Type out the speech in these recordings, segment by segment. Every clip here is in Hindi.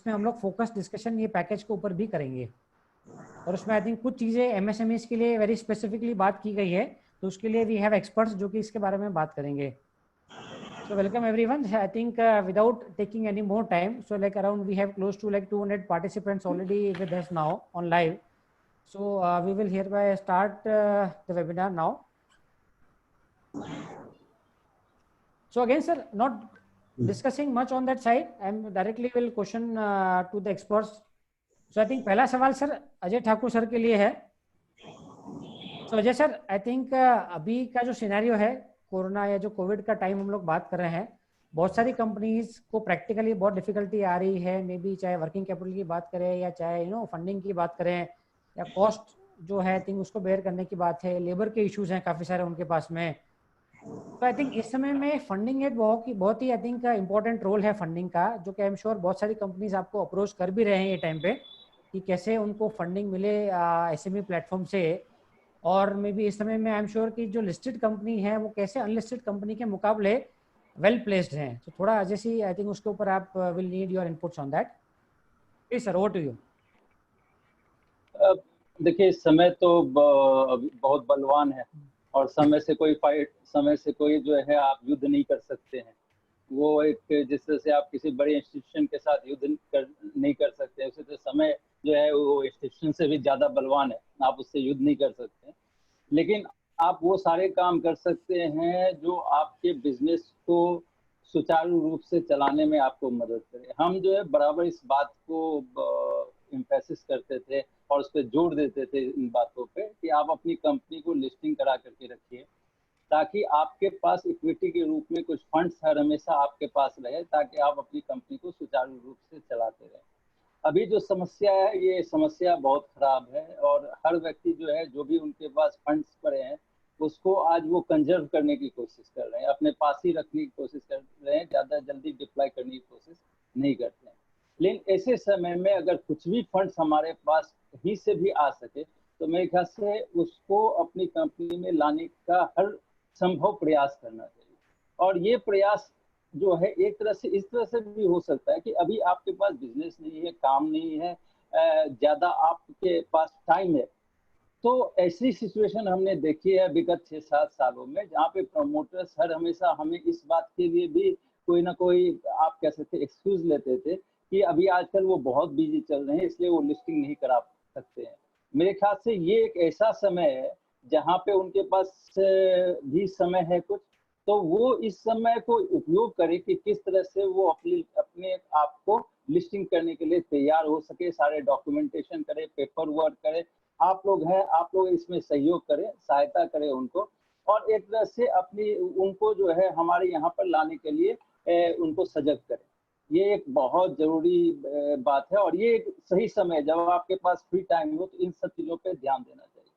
इसमें हम लोग फोकस डिस्कशन ये पैकेज के ऊपर भी करेंगे, और उसमें आई थिंक कुछ चीज़ें एमएसएमईज के लिए वेरी स्पेसिफिकली बात की गई है, तो उसके लिए वी हैव एक्सपर्ट्स जो कि इसके बारे में बात करेंगे. So welcome everyone. I think without taking any more time, so like around we have close to like 200 participants already with us now on live. So we will hereby start the webinar now. So again, sir, not discussing much on that side. I'm directly will question to the experts. So I think पहला सवाल सर अजय ठाकुर सर के लिए है. So Ajay sir, I think अभी का जो सिनेरियो है, कोरोना या जो कोविड का टाइम हम लोग बात कर रहे हैं, बहुत सारी कंपनीज को प्रैक्टिकली बहुत डिफिकल्टी आ रही है, मे बी चाहे वर्किंग कैपिटल की बात करें या चाहे फंडिंग की बात करें या कॉस्ट जो है आई थिंक उसको बेयर करने की बात है, लेबर के इश्यूज हैं काफ़ी सारे उनके पास में. तो आई थिंक इस समय में फंडिंग एक बहुत ही आई थिंक इंपॉर्टेंट रोल है फंडिंग का, जो कि आई एम श्योर बहुत सारी कंपनीज आपको अप्रोच कर भी रहे हैं ये टाइम पे कि कैसे उनको फंडिंग मिले एसएमई प्लेटफॉर्म से, और मे बी इस समय में आई एम श्योर कि जो लिस्टेड कंपनी है वो कैसे अनलिस्टेड कंपनी के मुकाबले वेल प्लेस्ड हैं. तो थोड़ा अजय सी आई थिंक उसके ऊपर आप will need your inputs on that. Please sir, over to you. देखिए, समय तो बहुत बलवान है और समय से कोई जो है आप युद्ध नहीं कर सकते हैं. वो एक जिस तरह से आप किसी बड़े इंस्टीट्यूशन के साथ युद्ध नहीं कर सकते, उसी तरह समय जो है वो इंस्टीट्यूशन से भी ज़्यादा बलवान है, आप उससे युद्ध नहीं कर सकते. लेकिन आप वो सारे काम कर सकते हैं जो आपके बिजनेस को सुचारू रूप से चलाने में आपको मदद करे. हम जो है बराबर इस बात को एम्फेसिस करते थे और उस पर जोर देते थे इन बातों पे कि आप अपनी कंपनी को लिस्टिंग करा करके रखिए, ताकि आपके पास इक्विटी के रूप में कुछ फंड्स हर हमेशा आपके पास रहे, ताकि आप अपनी कंपनी को सुचारू रूप से चलाते रहें. अभी जो समस्या है, ये समस्या बहुत खराब है और हर व्यक्ति जो है, जो भी उनके पास फंड्स पड़े हैं, उसको आज वो कंजर्व करने की कोशिश कर रहे हैं, अपने पास ही रखने की कोशिश कर रहे हैं, ज़्यादा जल्दी डिप्लॉय करने की कोशिश नहीं करते हैं. लेकिन ऐसे समय में अगर कुछ भी फंड्स हमारे पास कहीं से भी आ सके, तो मेरे ख्याल से उसको अपनी कंपनी में लाने का हर संभव प्रयास करना चाहिए. और ये प्रयास जो है एक तरह से इस तरह से भी हो सकता है कि अभी आपके पास बिजनेस नहीं है, काम नहीं है, ज़्यादा आपके पास टाइम है, तो ऐसी सिचुएशन हमने देखी है विगत 6-7 सालों में, जहाँ पे प्रमोटर्स हर हमेशा हमें इस बात के लिए भी कोई ना कोई आप कह सकते एक्सक्यूज लेते थे कि अभी आजकल वो बहुत बिजी चल रहे हैं, इसलिए वो लिस्टिंग नहीं करा सकते हैं. मेरे ख्याल से ये एक ऐसा समय है जहाँ पे उनके पास भी समय है कुछ, तो वो इस समय को उपयोग करे कि किस तरह से वो अपने आप को लिस्टिंग करने के लिए तैयार हो सके, सारे डॉक्यूमेंटेशन करे, पेपर वर्क करे. आप लोग हैं, आप लोग इसमें सहयोग करें, सहायता करें उनको, और एक तरह से अपनी उनको जो है हमारे यहाँ पर लाने के लिए उनको सजग करें. ये एक बहुत जरूरी बात है और ये एक सही समय जब आपके पास फ्री टाइम हो, तो इन सब चीज़ों पे ध्यान देना चाहिए.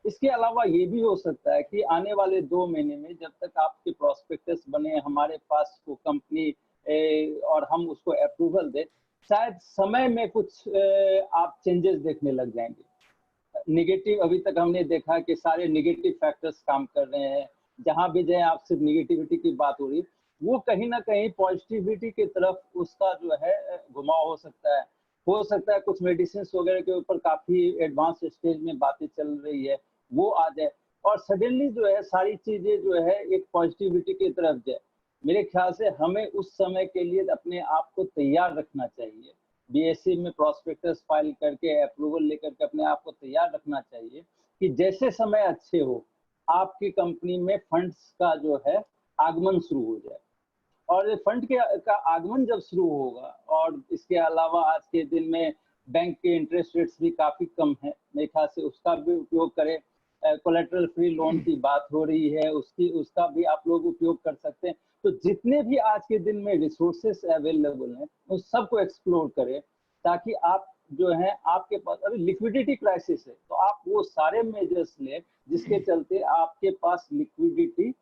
इसके अलावा ये भी हो सकता है कि आने वाले 2 महीने में जब तक आपके प्रोस्पेक्टस बने, हमारे पास वो कंपनी और हम उसको अप्रूवल दे, शायद समय में कुछ आप चेंजेस देखने लग जाएंगे. निगेटिव अभी तक हमने देखा कि सारे निगेटिव फैक्टर्स काम कर रहे हैं. जहां भी जाए आप सिर्फ निगेटिविटी की बात हो रही, वो कहीं ना कहीं पॉजिटिविटी की तरफ उसका जो है घुमाव हो सकता है. कुछ मेडिसिन वगैरह के ऊपर काफी एडवांस स्टेज में बातें चल रही है, वो आ जाए और सडनली जो है सारी चीजें जो है एक पॉजिटिविटी की तरफ जाए. मेरे ख्याल से हमें उस समय के लिए अपने आप को तैयार रखना चाहिए. बीएससी में प्रोस्पेक्टस फाइल करके अप्रूवल लेकर के अपने आप को तैयार रखना चाहिए कि जैसे समय अच्छे हो, आपकी कंपनी में फंड्स का जो है आगमन शुरू हो जाए. और फंड का आगमन जब शुरू होगा, और इसके अलावा आज के दिन में बैंक के इंटरेस्ट रेट्स भी काफ़ी कम है, मेरे ख्याल से उसका भी उपयोग करें. कोलेटरल फ्री लोन की बात हो रही है, उसका भी आप लोग उपयोग कर सकते हैं. तो जितने भी आज के दिन में रिसोर्सेस अवेलेबल हैं, उन सबको एक्सप्लोर करें, ताकि आप जो है आपके पास अभी लिक्विडिटी क्राइसिस है, तो आप वो सारे मेजर्स लें जिसके चलते आपके पास लिक्विडिटी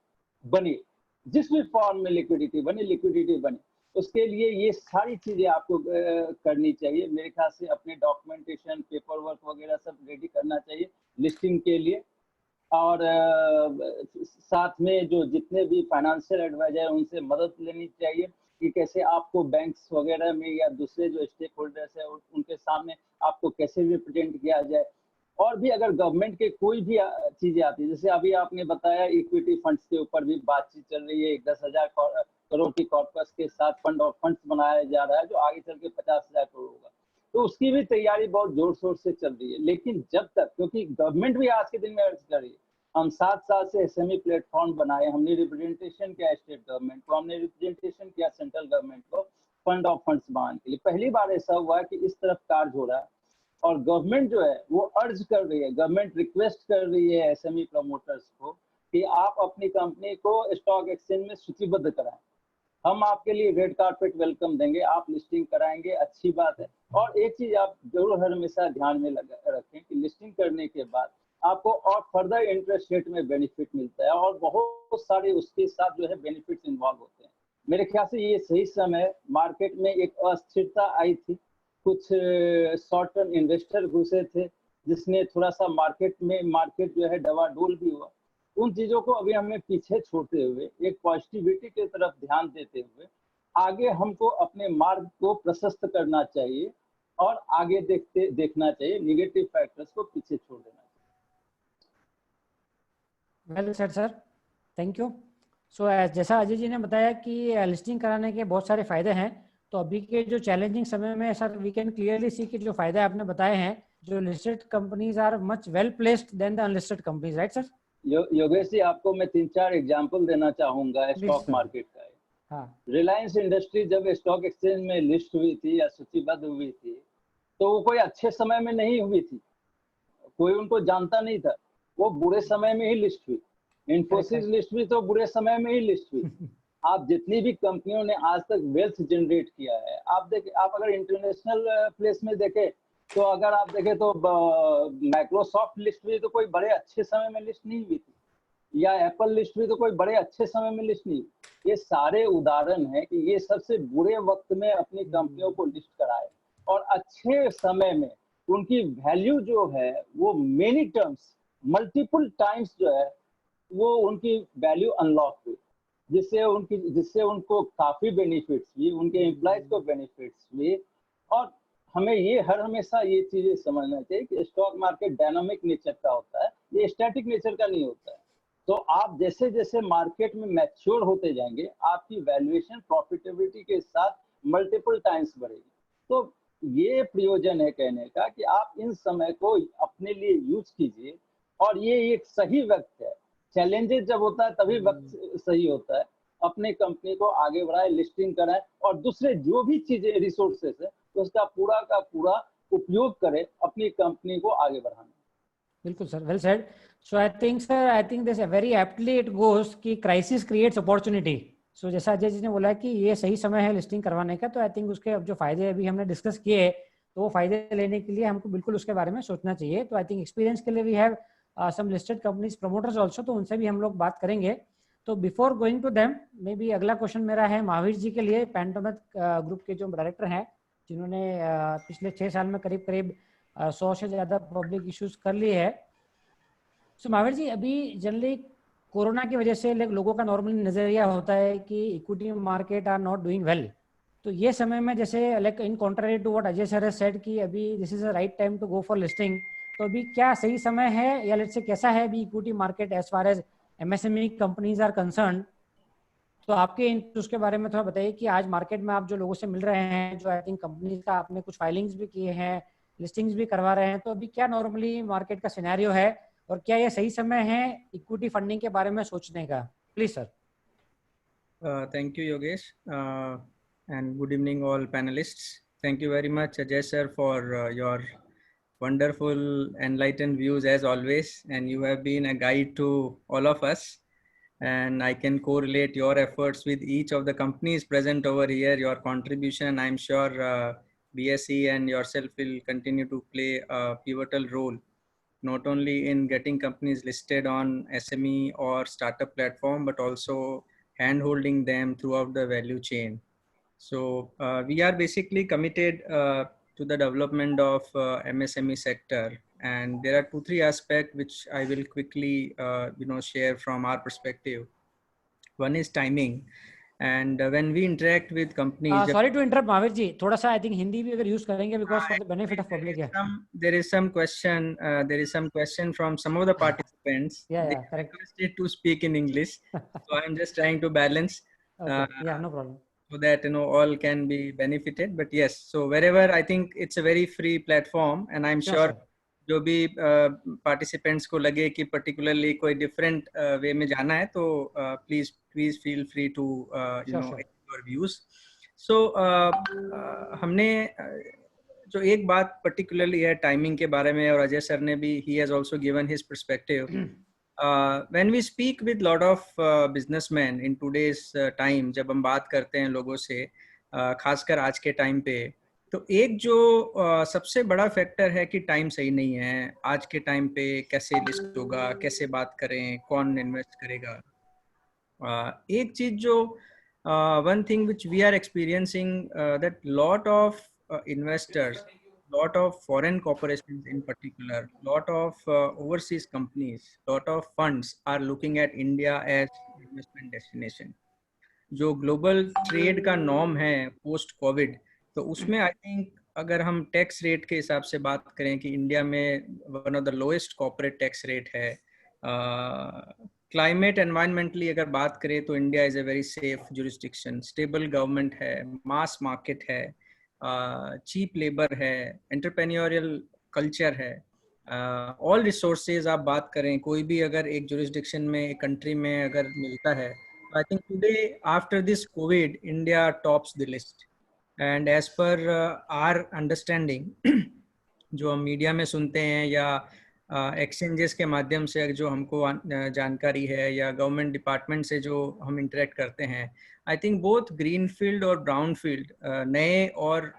बने, जिस भी फॉर्म में लिक्विडिटी बने. उसके लिए ये सारी चीजें आपको करनी चाहिए. मेरे ख्याल से अपने डॉक्यूमेंटेशन, पेपर वर्क वगैरह सब रेडी करना चाहिए लिस्टिंग के लिए. और साथ में जो जितने भी फाइनेंशियल एडवाइजर उनसे मदद लेनी चाहिए कि कैसे आपको बैंक्स वगैरह में या दूसरे जो स्टेक होल्डर्स है उनके सामने आपको कैसे रिप्रेजेंट किया जाए। और भी अगर गवर्नमेंट के कोई भी चीजें आती है, जैसे अभी आपने बताया इक्विटी फंड्स के ऊपर भी बातचीत चल रही है, 10,000 करोड़ की कॉर्पस के साथ फंड ऑफ फंड्स बनाया जा रहा है जो आगे चल के 50,000 करोड़ होगा, तो उसकी भी तैयारी बहुत जोर शोर से चल रही है। लेकिन जब तक, क्योंकि गवर्नमेंट भी आज के दिन में अर्ज कर रही है, हम 7 साल से एसएमई प्लेटफॉर्म बनाए, हमने रिप्रेजेंटेशन किया स्टेट गवर्नमेंट को, हमने रिप्रेजेंटेशन किया सेंट्रल गवर्नमेंट को फंड ऑफ फंड्स बनाने के लिए। पहली बार ऐसा हुआ है कि इस तरफ कार्य हो रहा है और गवर्नमेंट जो है वो अर्ज कर रही है, गवर्नमेंट रिक्वेस्ट कर रही है एसएमई प्रमोटर्स को कि आप अपनी कंपनी को स्टॉक एक्सचेंज में सूचीबद्ध कराएं, हम आपके लिए रेड कार्पेट वेलकम देंगे, आप लिस्टिंग कराएंगे, अच्छी बात है। और एक चीज आप जरूर हमेशा ध्यान में रखें कि लिस्टिंग करने के बाद आपको और फर्दर इंटरेस्ट रेट में बेनिफिट मिलता है और बहुत सारे उसके साथ जो है बेनिफिट्स इन्वॉल्व होते हैं। मेरे ख्याल से ये सही समय, मार्केट में एक अस्थिरता आई थी, कुछ शॉर्ट टर्म इन्वेस्टर घुसे थे जिसने थोड़ा सा मार्केट जो है डवाडोल भी हुआ। उन चीजों को अभी हमें पीछे छोड़ते हुए एक पॉजिटिविटी की तरफ ध्यान देते हुए आगे हमको अपने मार्ग को प्रशस्त करना चाहिए और आगे देखना चाहिए, निगेटिव फैक्टर्स को पीछे छोड़ देना चाहिए। Well said sir, thank you. So जैसा अजय जी ने बताया कि लिस्टिंग कराने के बहुत सारे फायदे हैं, तो अभी के जो चैलेंजिंग समय में sir we can clearly see कि जो फायदे आपने बताए हैं, जो listed companies are much well placed than the unlisted companies, right sir? Yogesh ji, आपको मैं 3-4 एग्जांपल देना चाहूंगा स्टॉक मार्केट का। हाँ, रिलायंस इंडस्ट्री जब स्टॉक एक्सचेंज में लिस्ट हुई थी या सूचीबद्ध हुई थी तो वो कोई अच्छे समय में नहीं हुई थी, कोई उनको जानता नहीं था, वो बुरे समय में ही लिस्ट हुई। इन्फोसिस लिस्ट हुई तो बुरे समय में ही लिस्ट हुई। आप जितनी भी कंपनियों ने आज तक वेल्थ जनरेट किया है, आप अगर इंटरनेशनल प्लेस में देखें तो अगर आप देखें तो माइक्रोसॉफ्ट लिस्ट हुई तो कोई बड़े अच्छे समय में लिस्ट नहीं हुई थी, या एप्पल लिस्ट हुई तो कोई बड़े अच्छे समय में लिस्ट नहीं। ये सारे उदाहरण हैं कि ये सबसे बुरे वक्त में अपनी कंपनियों को लिस्ट कराए और अच्छे समय में उनकी वैल्यू जो है वो मेनी टर्म्स, मल्टीपल टाइम्स जो है वो उनकी वैल्यू अनलॉक हुई, जिससे उनको काफी बेनिफिट्स हुई, उनके एम्प्लॉयज को बेनिफिट्स हुई। और हमें ये हमेशा ये चीजें समझना चाहिए कि स्टॉक मार्केट डायनामिक नेचर का होता है, ये स्टैटिक नेचर का नहीं होता है। तो आप जैसे जैसे मार्केट में मैच्योर होते जाएंगे, आपकी वैल्यूएशन प्रॉफिटेबिलिटी के साथ मल्टीपल टाइम्स बढ़ेगी। तो ये प्रयोजन है कहने का कि आप इन समय को अपने लिए यूज कीजिए और ये एक सही वक्त है। चैलेंजेस जब होता है तभी वक्त सही होता है, अपने कंपनी को आगे बढ़ाए, लिस्टिंग कराए और दूसरे जो भी चीजें रिसोर्सेस है उसका पूरा का पूरा उपयोग करें अपनी कंपनी को आगे बढ़ाने। बिल्कुल sir, well said. So I think this very aptly it goes कि क्राइसिस क्रिएट्स अपॉर्चुनिटी। सो जैसा अजय जी ने बोला कि ये सही समय है लिस्टिंग करवाने का, तो आई थिंक उसके अब जो फायदे अभी हमने डिस्कस किए तो वो फायदे लेने के लिए हमको बिल्कुल उसके बारे में सोचना चाहिए। तो आई थिंक एक्सपीरियंस के लिए we have some listed companies promoters also, तो उनसे भी हम लोग बात करेंगे। तो before going to them, may be अगला क्वेश्चन मेरा है महावीर जी के लिए, पैंटोमेथ ग्रुप के जो डायरेक्टर हैं, जिन्होंने पिछले 6 साल में करीब करीब 100 से ज़्यादा पब्लिक इश्यूज कर लिए है। सो महावीर जी, अभी जनरली कोरोना की वजह से लोगों का नॉर्मली नजरिया होता है कि equity market are not doing well. तो ये समय में जैसे like in contrary to what Ajay sir has said कि अभी this is a right time to go for listing, तो अभी क्या सही समय है या लेट्स से कैसा है अभी equity market as far as MSME companies are concern? तो आपके उसके बारे में थोड़ा बताइए कि आज मार्केट में आप जो लोगों से मिल रहे हैं, जो आई थिंक कंपनीज का आपने कुछ फाइलिंग्स भी किए हैं, लिस्टिंग्स भी करवा रहे हैं, तो अभी क्या नॉर्मली मार्केट का सिनेरियो है और क्या ये सही समय है इक्विटी फंडिंग के बारे में सोचने का? Please sir. Thank you, Yogesh, and good evening all panelists. Thank you very much, Ajay sir, for your wonderful enlightened views as always, and you have been a guide to all of us, and I can correlate your efforts with each of the companies present over here. Your contribution, I'm sure BSE and yourself will continue to play a pivotal role, not only in getting companies listed on SME or startup platform, but also hand-holding them throughout the value chain. So we are basically committed to the development of MSME sector, and there are 2-3 aspects which I will quickly share from our perspective. One is timing, and when we interact with companies, sorry to interrupt Mahavir ji, थोड़ा सा आई थिंक हिंदी भी अगर यूज करेंगे because for the benefit of public है. there is some question from some of the participants. Yeah, They correct. requested to speak in English, so I'm just trying to balance. Okay, yeah, no problem. So that all can be benefited. But yes, so wherever, I think it's a very free platform, and I'm sure जो भी participants को लगे कि particularly कोई different way में जाना है, तो please feel free to your views. So हमने जो एक बात particularly है timing के बारे में, और अजय सर ने भी he has also given his perspective. When we speak with lot of businessmen in today's time, जब हम बात करते हैं लोगों से, खासकर आज के टाइम पे, तो एक जो सबसे बड़ा फैक्टर है कि टाइम सही नहीं है. आज के टाइम पे कैसे लिस्ट होगा, कैसे बात करें, कौन इन्वेस्ट करेगा. एक चीज जो one thing which we are experiencing, that lot of investors, lot of foreign corporations in particular, lot of overseas companies, lot of funds are looking at India as investment destination. जो ग्लोबल ट्रेड का नॉर्म है पोस्ट कोविड, तो उसमें आई थिंक अगर हम टैक्स रेट के हिसाब से बात करें कि इंडिया में one of the lowest corporate tax rate है. क्लाइमेट एनवायरमेंटली अगर बात करें तो India is a very safe jurisdiction. Stable government है, मास मार्केट है, चीप लेबर है, एंटरप्रेन्योरियल कल्चर है, ऑल रिसोर्सेज आप बात करें कोई भी अगर एक जुरिस्डिक्शन में, एक कंट्री में अगर मिलता है, I think today after this COVID, India tops the list. And as per our understanding, जो हम मीडिया में सुनते हैं या एक्सचेंजेस के माध्यम से जो हमको जानकारी है, या गवर्नमेंट डिपार्टमेंट से जो हम इंटरेक्ट करते हैं, I think both green field और ब्राउन फील्ड, नए और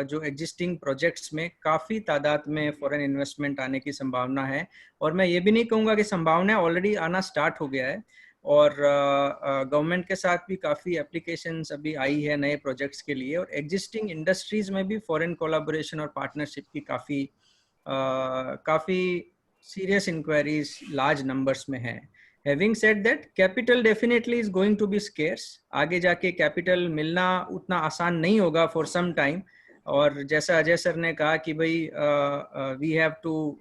जो एग्जिस्टिंग प्रोजेक्ट्स में काफ़ी तादाद में फॉरेन इन्वेस्टमेंट आने की संभावना है. और मैं ये भी नहीं कहूँगा कि संभावना ऑलरेडी आना स्टार्ट हो गया है, और गवर्नमेंट के साथ भी काफ़ी एप्लीकेशंस अभी आई है नए प्रोजेक्ट्स के लिए, और एग्जिस्टिंग इंडस्ट्रीज में भी फॉरेन कोलैबोरेशन और पार्टनरशिप की काफ़ी सीरियस इंक्वायरीज लार्ज नंबर्स में है. Having said that, capital definitely is going to be scarce. आगे जाके कैपिटल मिलना उतना आसान नहीं होगा फॉर सम टाइम. और जैसा अजय सर ने कहा कि भाई we have to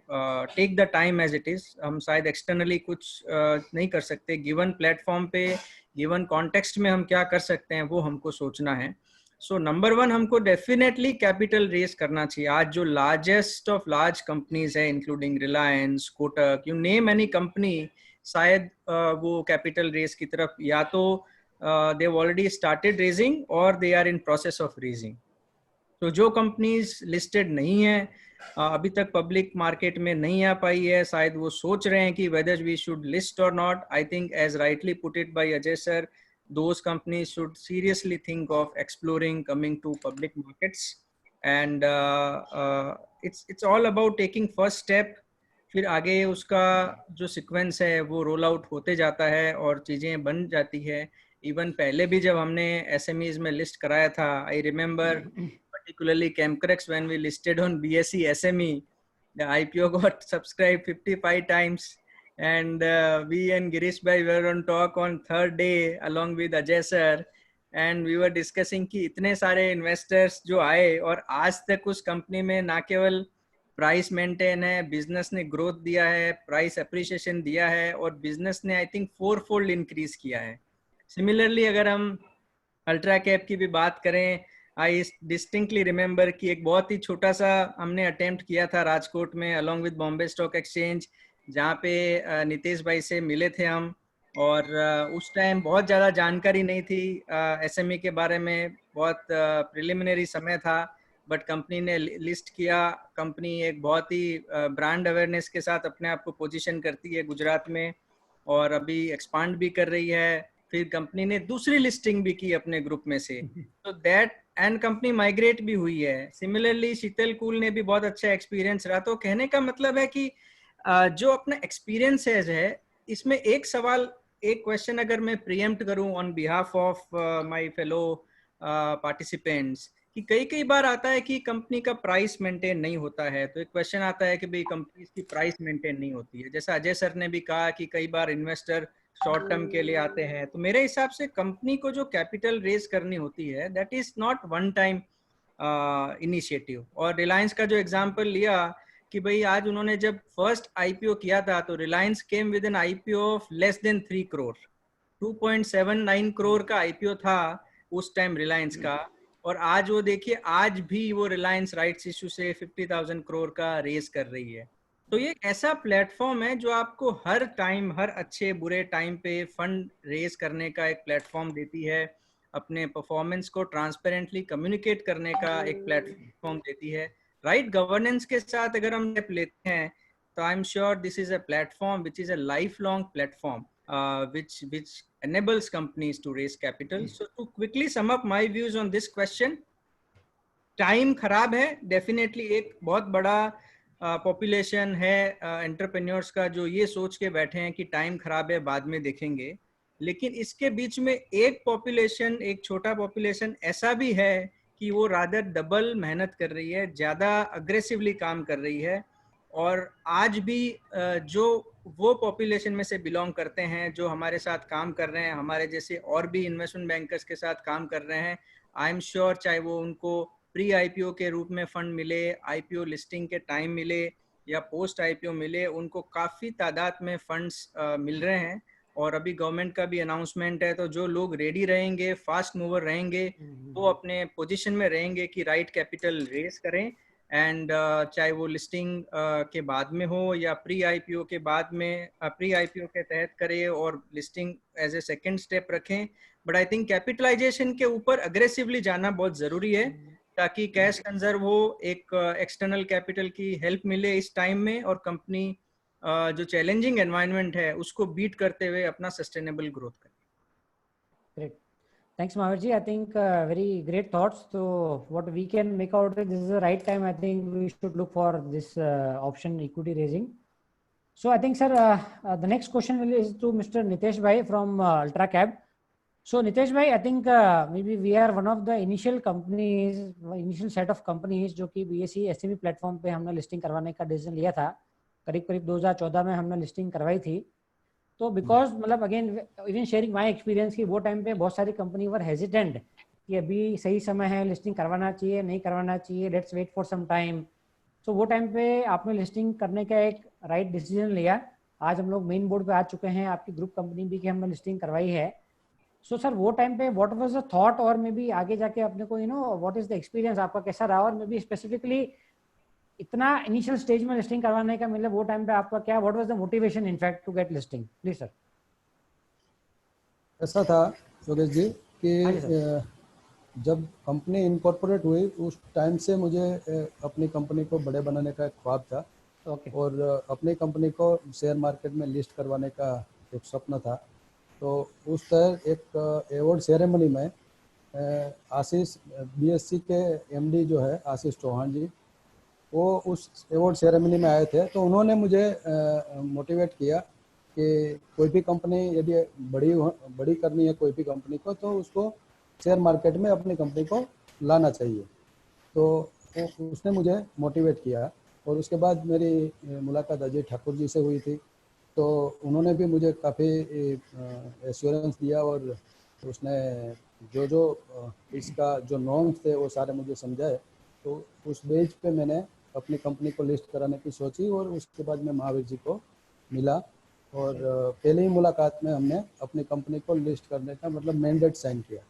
take the time as it is. हम शायद एक्सटर्नली कुछ नहीं कर सकते. गिवन प्लेटफॉर्म पे, गिवन कॉन्टेक्स्ट में हम क्या कर सकते हैं वो हमको सोचना है. सो नंबर वन, हमको डेफिनेटली कैपिटल रेज करना चाहिए. आज जो लार्जेस्ट ऑफ लार्ज कंपनीज है, including Reliance, Kotak, you name any company, शायद वो कैपिटल रेज की तरफ या तो they have already started raising or they are in process of raising. तो जो कंपनीज लिस्टेड नहीं है, अभी तक पब्लिक मार्केट में नहीं आ पाई है, शायद वो सोच रहे हैं कि वेदर वी शुड लिस्ट और not. I think as rightly put it by Ajay sir, those companies should seriously think of exploring coming to public markets. And it's all about taking first step. फिर आगे उसका जो सीक्वेंस है वो रोल आउट होते जाता है और चीज़ें बन जाती है. इवन पहले भी जब हमने SMEs में लिस्ट कराया था, I remember particularly Chemcrex, when we listed on BSE SME, the IPO got subscribed 55 times. And we and Girish bhai were on talk on third day along with Ajay sir, and we were discussing कि इतने सारे investors जो आए और आज तक उस कंपनी में ना केवल प्राइस मेंटेन है, बिजनेस ने ग्रोथ दिया है, प्राइस अप्रिशिएशन दिया है, और बिजनेस ने आई थिंक 4-fold इंक्रीज किया है. सिमिलरली अगर हम अल्ट्रा कैप की भी बात करें, आई डिस्टिंक्टली रिमेंबर कि एक बहुत ही छोटा सा हमने अटेम्प्ट किया था राजकोट में along with Bombay stock exchange, जहाँ पे नितेश भाई से मिले थे हम. और उस टाइम बहुत ज़्यादा जानकारी नहीं थी SME के बारे में, बहुत प्रिलिमिनरी समय था, बट कंपनी ने लिस्ट किया. कंपनी एक बहुत ही ब्रांड अवेयरनेस के साथ अपने आप को पोजीशन करती है गुजरात में, और अभी एक्सपांड भी कर रही है. फिर कंपनी ने दूसरी लिस्टिंग भी की अपने ग्रुप में से, तो दैट एंड कंपनी माइग्रेट भी हुई है. सिमिलरली शीतल कूल ने भी बहुत अच्छा एक्सपीरियंस रहा. तो कहने का मतलब है कि जो अपना एक्सपीरियंस है, इसमें एक सवाल, एक क्वेश्चन अगर मैं प्रीएम्प्ट करूं on behalf of my fellow participants, कि कई बार आता है कि कंपनी का प्राइस मेंटेन नहीं होता है. तो एक क्वेश्चन आता है कि भाई कंपनी की प्राइस मेंटेन नहीं होती है. जैसा अजय सर ने भी कहा कि कई बार इन्वेस्टर शॉर्ट टर्म के लिए आते हैं। तो मेरे हिसाब से कंपनी को जो कैपिटल रेज करनी होती है that is not one time initiative. और रिलायंस का जो एग्जांपल लिया कि भाई आज उन्होंने जब फर्स्ट आईपीओ किया था तो Reliance came with N IPO of less than 3 crore, 2.79 crore का आईपीओ था उस टाइम रिलायंस का। और आज वो देखिए, आज भी वो रिलायंस राइट्स इशू से 50,000 करोड़ का रेस कर रही है। तो ये एक ऐसा प्लेटफॉर्म है जो आपको हर टाइम, हर अच्छे बुरे टाइम पे फंड रेस करने का एक प्लेटफॉर्म देती है, अपने परफॉर्मेंस को ट्रांसपेरेंटली कम्युनिकेट करने का एक प्लेटफॉर्म देती है। राइट गवर्नेंस के साथ अगर हम स्टेप लेते हैं तो आई am sure this is a platform which is a life long platform which enables companies to raise capital. So to quickly sum up my views on this question, time खराब है डेफिनेटली। एक बहुत बड़ा पॉपुलेशन है एंटरप्रेन्योर्स का जो ये सोच के बैठे हैं कि टाइम खराब है, बाद में देखेंगे। लेकिन इसके बीच में एक पॉपुलेशन, एक छोटा पॉपुलेशन ऐसा भी है कि वो रादर डबल मेहनत कर रही है, ज़्यादा अग्रेसिवली काम कर रही है। और आज भी जो वो पॉपुलेशन में से बिलोंग करते हैं, जो हमारे साथ काम कर रहे हैं, हमारे जैसे और भी इन्वेस्टमेंट बैंकर्स के साथ काम कर रहे हैं, आई एम श्योर चाहे वो उनको प्री आईपीओ के रूप में फंड मिले, आईपीओ लिस्टिंग के टाइम मिले या पोस्ट आईपीओ मिले, उनको काफ़ी तादाद में फंड्स मिल रहे हैं। और अभी गवर्नमेंट का भी अनाउंसमेंट है, तो जो लोग रेडी रहेंगे, फास्ट मूवर रहेंगे, वो अपने पोजीशन में रहेंगे कि राइट कैपिटल रेस करें। एंड चाहे वो लिस्टिंग के बाद में हो या प्री आईपीओ के बाद में, प्री आईपीओ के तहत करें और listing as a second step रखें। बट आई थिंक कैपिटलाइजेशन के ऊपर अग्रेसिवली जाना बहुत ज़रूरी है ताकि कैश कंजर्व हो, एक एक्सटर्नल कैपिटल की हेल्प मिले इस टाइम में, और कंपनी जो चैलेंजिंग एनवायरनमेंट है उसको बीट करते हुए अपना सस्टेनेबल ग्रोथ करे। Great. Thanks, Maharji. I think very great thoughts. So what we can make out is this is the right time. I think we should look for this option equity raising. So I think, sir, the next question is to Mr. Nitesh Bhai from Ultra Cab. So Nitesh Bhai, I think maybe we are one of the initial companies, initial set of companies जो कि BSE SME प्लेटफॉर्म पे हमने लिस्टिंग करवाने का डिसीजन लिया था। करीब 2014 में हमने लिस्टिंग करवाई थी। तो बिकॉज मतलब again even sharing my experience कि वो टाइम पे बहुत सारी कंपनी वर हेजिटेंट कि अभी सही समय है, लिस्टिंग करवाना चाहिए, नहीं करवाना चाहिए, let's wait for some time. So वो टाइम पे आपने लिस्टिंग करने का एक राइट डिसीजन लिया। आज हम लोग मेन बोर्ड पे आ चुके हैं, आपकी ग्रुप कंपनी भी कि हमने लिस्टिंग करवाई है। सो सर वो टाइम पे व्हाट वाज द थॉट, और मे बी आगे जाके अपने को व्हाट इज द एक्सपीरियंस आपका कैसा रहा, और मे बी स्पेसिफिकली इतना इनिशियल स्टेज में लिस्टिंग करवाने का मतलब वो टाइम पे आपका क्या, what was the motivation in fact to get listing, please sir. ऐसा था योगेश जी कि जब कंपनी इनकॉर्पोरेट हुई उस टाइम से मुझे अपनी कंपनी को बड़े बनाने का एक ख्वाब था। और अपनी कंपनी को शेयर मार्केट में लिस्ट करवाने का एक सपना था। तो उस तरह एक अवार्ड सेरेमनी में आशीष बीएससी के एमडी जो है आशीष चौहान जी, वो उस अवार्ड सेरेमनी में आए थे। तो उन्होंने मुझे मोटिवेट किया कि कोई भी कंपनी यदि बड़ी करनी है कोई भी कंपनी को, तो उसको शेयर मार्केट में अपनी कंपनी को लाना चाहिए। तो उसने मुझे मोटिवेट किया। और उसके बाद मेरी मुलाकात अजय ठाकुर जी से हुई थी। तो उन्होंने भी मुझे काफ़ी एश्योरेंस दिया और उसने जो इसका जो नॉर्म्स थे वो सारे मुझे समझाए। तो उस बेस पे मैंने अपनी कंपनी को लिस्ट कराने की सोची और उसके बाद मैं महावीर जी को मिला और पहले ही मुलाकात में हमने अपनी कंपनी को लिस्ट करने का मतलब मैंडेट साइन किया,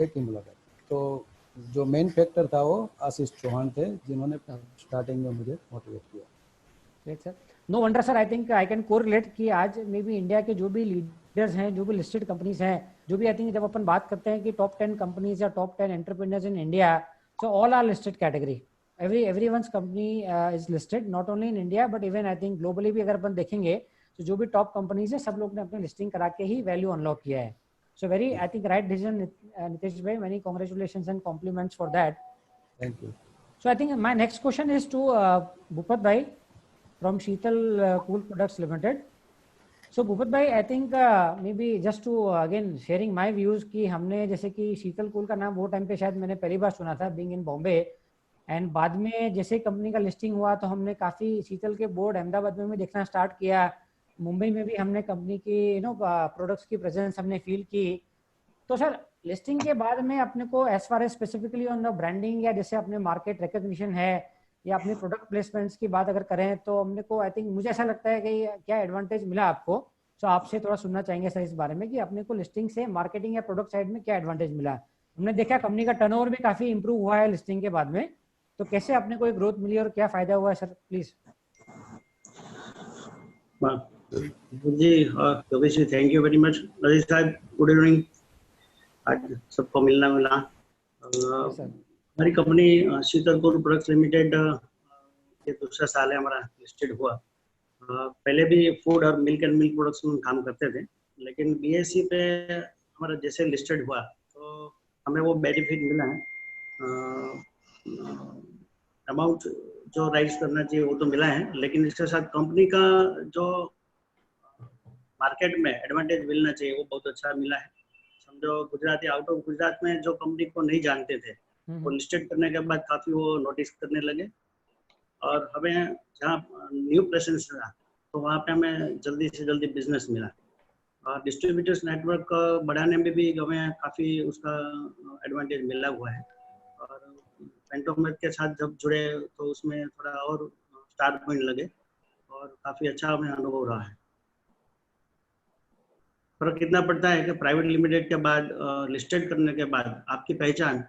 एक ही मुलाकात। तो जो मेन फैक्टर था वो आशीष चौहान थे जिन्होंने स्टार्टिंग में मुझे मोटिवेट किया। Great sir, no wonder sir, I think I can correlate कि आज मे बी इंडिया के जो भी लीडर्स हैं, जो भी लिस्टेड कंपनीज हैं, जो भी आई थिंक जब अपन बात करते हैं कि टॉप 10 कंपनीज या top 10 entrepreneurs in India, so all are listed category, everyone's company is listed not only in India but even I think globally भी अगर अपन देखेंगे तो जो भी टॉप कंपनीज है सब लोग ने अपनी लिस्टिंग करा के ही वैल्यू अनलॉक किया है। So very I think right decision Nitesh bhai, many congratulations and compliments for that. Thank you. So I think my next question is to Bhupat bhai from Sheetal cool products limited. So Bhupat भाई, I think maybe just to again sharing my views कि हमने जैसे कि शीतल कूल का नाम वो टाइम पे शायद मैंने पहली बार सुना था बीइंग इन बॉम्बे, एंड बाद में जैसे कंपनी का लिस्टिंग हुआ तो हमने काफ़ी शीतल के बोर्ड अहमदाबाद में भी देखना स्टार्ट किया। मुंबई में भी हमने कंपनी की प्रोडक्ट्स की प्रेजेंस हमने फील की। तो सर लिस्टिंग के बाद में अपने को as far as specifically on the branding या जैसे अपने मार्केट रिकॉग्निशन है या अपने प्रोडक्ट प्लेसमेंट्स की बात अगर करें तो हमने को आई थिंक मुझे ऐसा लगता है कि क्या एडवांटेज मिला आपको। तो आपसे थोड़ा सुनना चाहेंगे सर इस बारे में कि अपने को लिस्टिंग से मार्केटिंग या प्रोडक्ट साइड में क्या एडवांटेज मिला। हमने देखा कंपनी का टर्नओवर भी काफी इंप्रूव हुआ है लिस्टिंग के बाद में, तो कैसे अपने को ग्रोथ मिली और क्या फायदा हुआ है सर प्लीज। जी Yogesh ji, thank you very much. Aziz sahab good evening, आज सबको मिलना मिला। हमारी company Sheetal cool products limited ये दूसरा साल है हमारा लिस्टेड हुआ। पहले भी फूड और मिल्क एंड मिल्क प्रोडक्ट्स में काम करते थे, लेकिन बीएससी पे हमारा जैसे लिस्टेड हुआ तो हमें वो बेनिफिट मिला है। अमाउंट जो राइज करना चाहिए वो तो मिला है, लेकिन इसके साथ कंपनी का जो मार्केट में एडवांटेज मिलना चाहिए वो बहुत अच्छा मिला है। समझो गुजराती आउट ऑफ गुजरात में जो कंपनी को नहीं जानते थे वो लिस्टेड करने के बाद काफी वो नोटिस करने लगे, और हमें जहाँ न्यू प्रेजेंस रहा तो वहाँ पे हमें जल्दी से जल्दी बिजनेस मिला। और डिस्ट्रीब्यूटर्स नेटवर्क बढ़ाने में भी हमें काफ़ी उसका एडवांटेज मिला हुआ है। और पेंटोमेट के साथ जब जुड़े तो उसमें थोड़ा और स्टार पॉइंट लगे और काफ़ी अच्छा हमें अनुभव रहा है। फर्क कितना पड़ता है कि प्राइवेट लिमिटेड के बाद लिस्टेड करने के बाद आपकी पहचान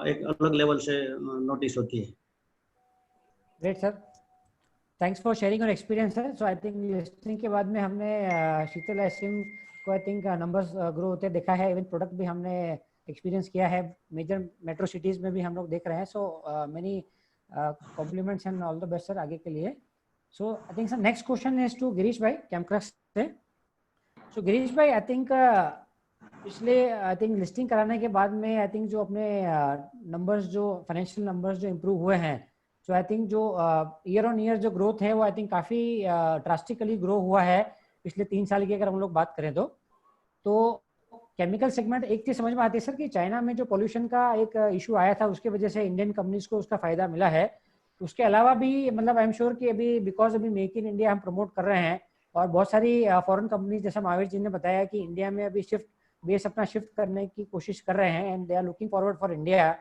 एक अलग लेवल से नोटिस होती है। Great sir, thanks for sharing your experience sir. So I think listing के बाद में हमने शीतल आइसक्रीम को आई थिंक नंबर्स ग्रो होते देखा है, इवन प्रोडक्ट भी हमने एक्सपीरियंस किया है, मेजर मेट्रो सिटीज में भी हम लोग देख रहे हैं। So many compliments and all the best sir आगे के लिए। So I think sir next question is to Girish bhai कैमक्रक्स से। सो गिरीश भाई आई थिंक पिछले आई थिंक लिस्टिंग कराने के बाद में आई थिंक जो अपने नंबर्स जो फाइनेंशियल नंबर्स जो इम्प्रूव हुए हैं, सो आई थिंक जो ईयर ऑन ईयर जो ग्रोथ है वो आई थिंक काफ़ी ड्रास्टिकली ग्रो हुआ है पिछले 3 साल की अगर हम लोग बात करें तो केमिकल सेगमेंट एक चीज़ समझ में आती है सर कि चाइना में जो पोल्यूशन का एक इशू आया था उसके वजह से इंडियन कंपनीज को उसका फायदा मिला है। उसके अलावा भी मतलब आई एम श्योर कि अभी बिकॉज अभी मेक इन इंडिया हम प्रमोट कर रहे हैं और बहुत सारी फॉरेन कंपनीज जैसा महावीर जी ने बताया कि इंडिया में अभी बेस अपना शिफ्ट करने की कोशिश कर रहे हैं and they are looking forward for India.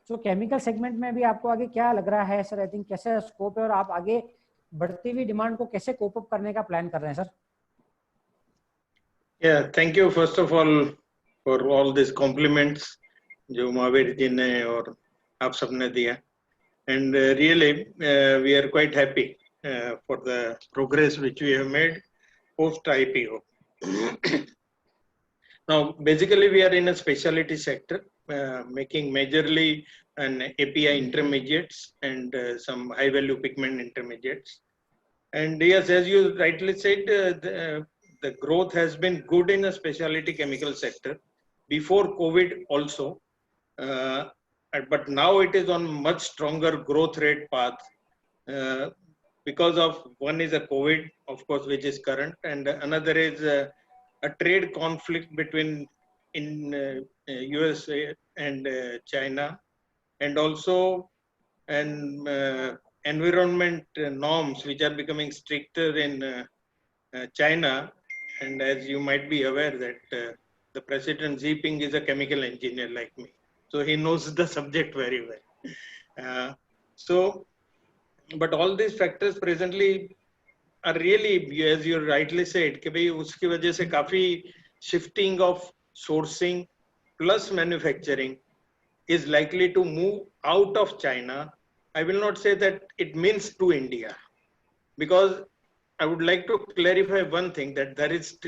So chemical segment में भी आपको आगे क्या लग रहा है सर, आई थिंक कैसे स्कोप है और आप आगे बढ़ती हुई डिमांड को कैसे कोप अप करने का प्लान कर रहे हैं sir? Yeah, thank you first of all for all these compliments जो महावीर जी ने और आप सबने दिया, and really we are quite happy for the progress which we have made post IPO. Now basically we are in a specialty sector making majorly an API intermediates and some high value pigment intermediates, and yes, as you rightly said, the growth has been good in the specialty chemical sector before COVID also, but now it is on much stronger growth rate path because of one is a COVID, of course, which is current, and another is a trade conflict between USA and China, and also and environment norms which are becoming stricter in China. And as you might be aware that the President Xi Jinping is a chemical engineer like me, so he knows the subject very well. But all these factors presently are really, as you rightly said, कि भाई उसकी वजह से काफी shifting of sourcing plus manufacturing is likely to move out of China. I will not say that it means to India, because I would like to clarify one thing, that there is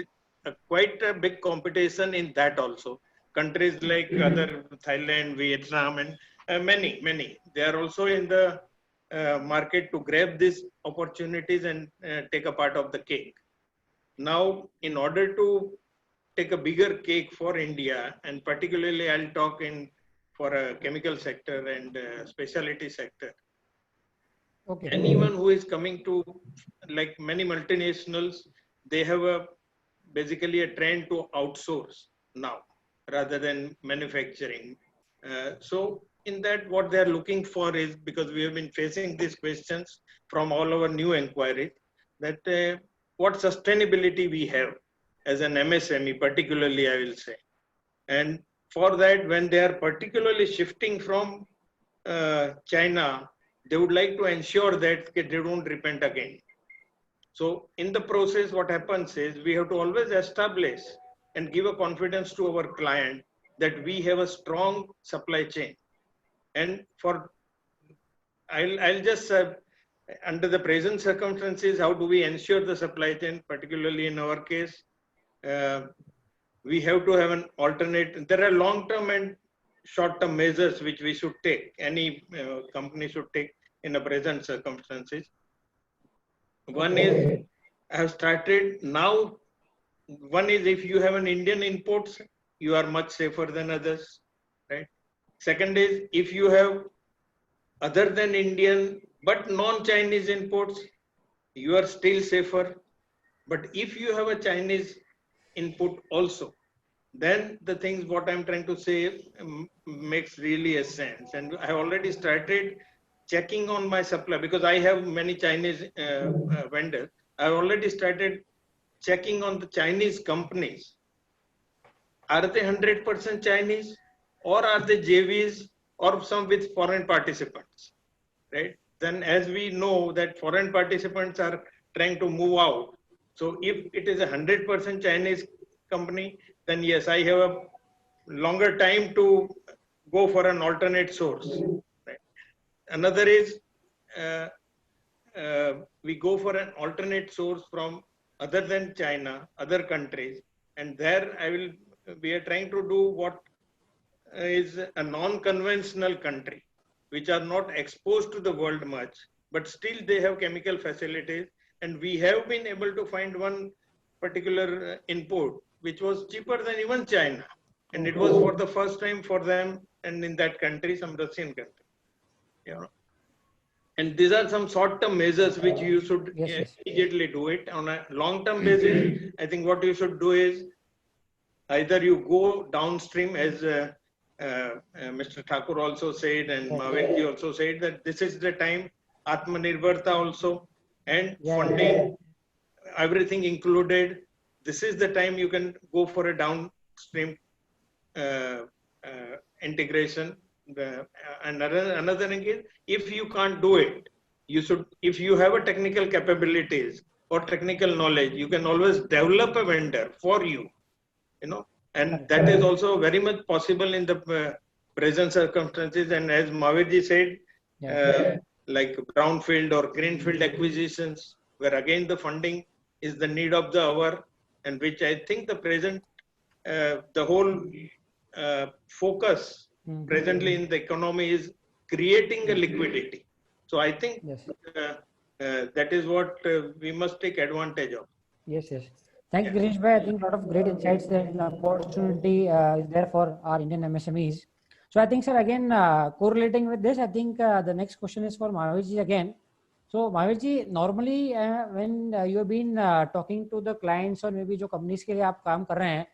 quite a big competition in that also. Countries like other Thailand, Vietnam, and many, they are also in the market to grab these opportunities and take a part of the cake. Now, in order to take a bigger cake for India, and particularly I'll talk for a chemical sector and specialty sector. Okay. Anyone who is coming to, like many multinationals, they have basically a trend to outsource now rather than manufacturing. So in that, what they are looking for is, because we have been facing these questions from all our new inquiries, that what sustainability we have as an MSME, particularly, I will say. And for that, when they are particularly shifting from China, they would like to ensure that they don't repent again. So in the process, what happens is we have to always establish and give a confidence to our client that we have a strong supply chain. And for, I'll just under the present circumstances, how do we ensure the supply chain, particularly in our case? We have to have an alternate. There are long-term and short-term measures which we should take. Any company should take in the present circumstances. One is, I have started now. One is, if you have an Indian imports, you are much safer than others, right? Second is, if you have other than Indian but non-Chinese imports, you are still safer. But if you have a Chinese input also, then the things what I'm trying to say makes really a sense. And I already started checking on my supply because I have many Chinese vendors. I already started checking on the Chinese companies. Are they 100% Chinese, or are they JVs or some with foreign participants, right? Then as we know that foreign participants are trying to move out. So if it is a 100% Chinese company, then yes, I have a longer time to go for an alternate source. Right? Another is we go for an alternate source from other than China, other countries, and there we are trying to do what is a non-conventional country, which are not exposed to the world much, but still they have chemical facilities, and we have been able to find one particular input which was cheaper than even China, and it was for the first time for them, and in that country, some Russian country, you know. And these are some short-term measures which you should immediately do it. On a long-term basis, I think what you should do is either you go downstream, as Mr. Thakur also said, and Mahavir also said, that this is the time, Atmanirbharta also, and funding, everything included. This is the time you can go for a downstream integration. And another thing is, if you can't do it, you should, if you have a technical capabilities or technical knowledge, you can always develop a vendor for you, you know, and that is also very much possible in the present circumstances. And as Mahavir said, like brownfield or greenfield acquisitions, where again the funding is the need of the hour, and which I think the present, the whole focus presently in the economy is creating a liquidity. So I think that is what we must take advantage of. Yes. Thank you, Girish bhai. I think a lot of great insights there. The opportunity is there for our Indian MSMEs. So I think, sir, again, correlating with this, I think the next question is for Mahavir ji again. So Mahavir ji, normally when you have been talking to the clients or maybe जो companies के लिए आप काम कर रहे हैं,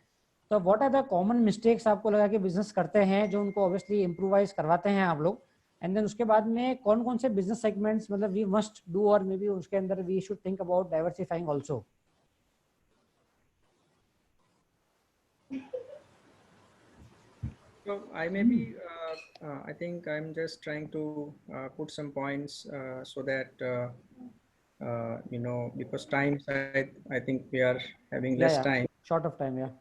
तो what are the common mistakes आपको लगा कि business करते हैं जो उनको obviously improvise करवाते हैं आप लोग, and then उसके बाद में कौन से business segments मतलब we must do और maybe उसके अंदर we should think about diversifying also. So I think I'm just trying to put some points so that you know, because time side, I think we are having less time. Short of time,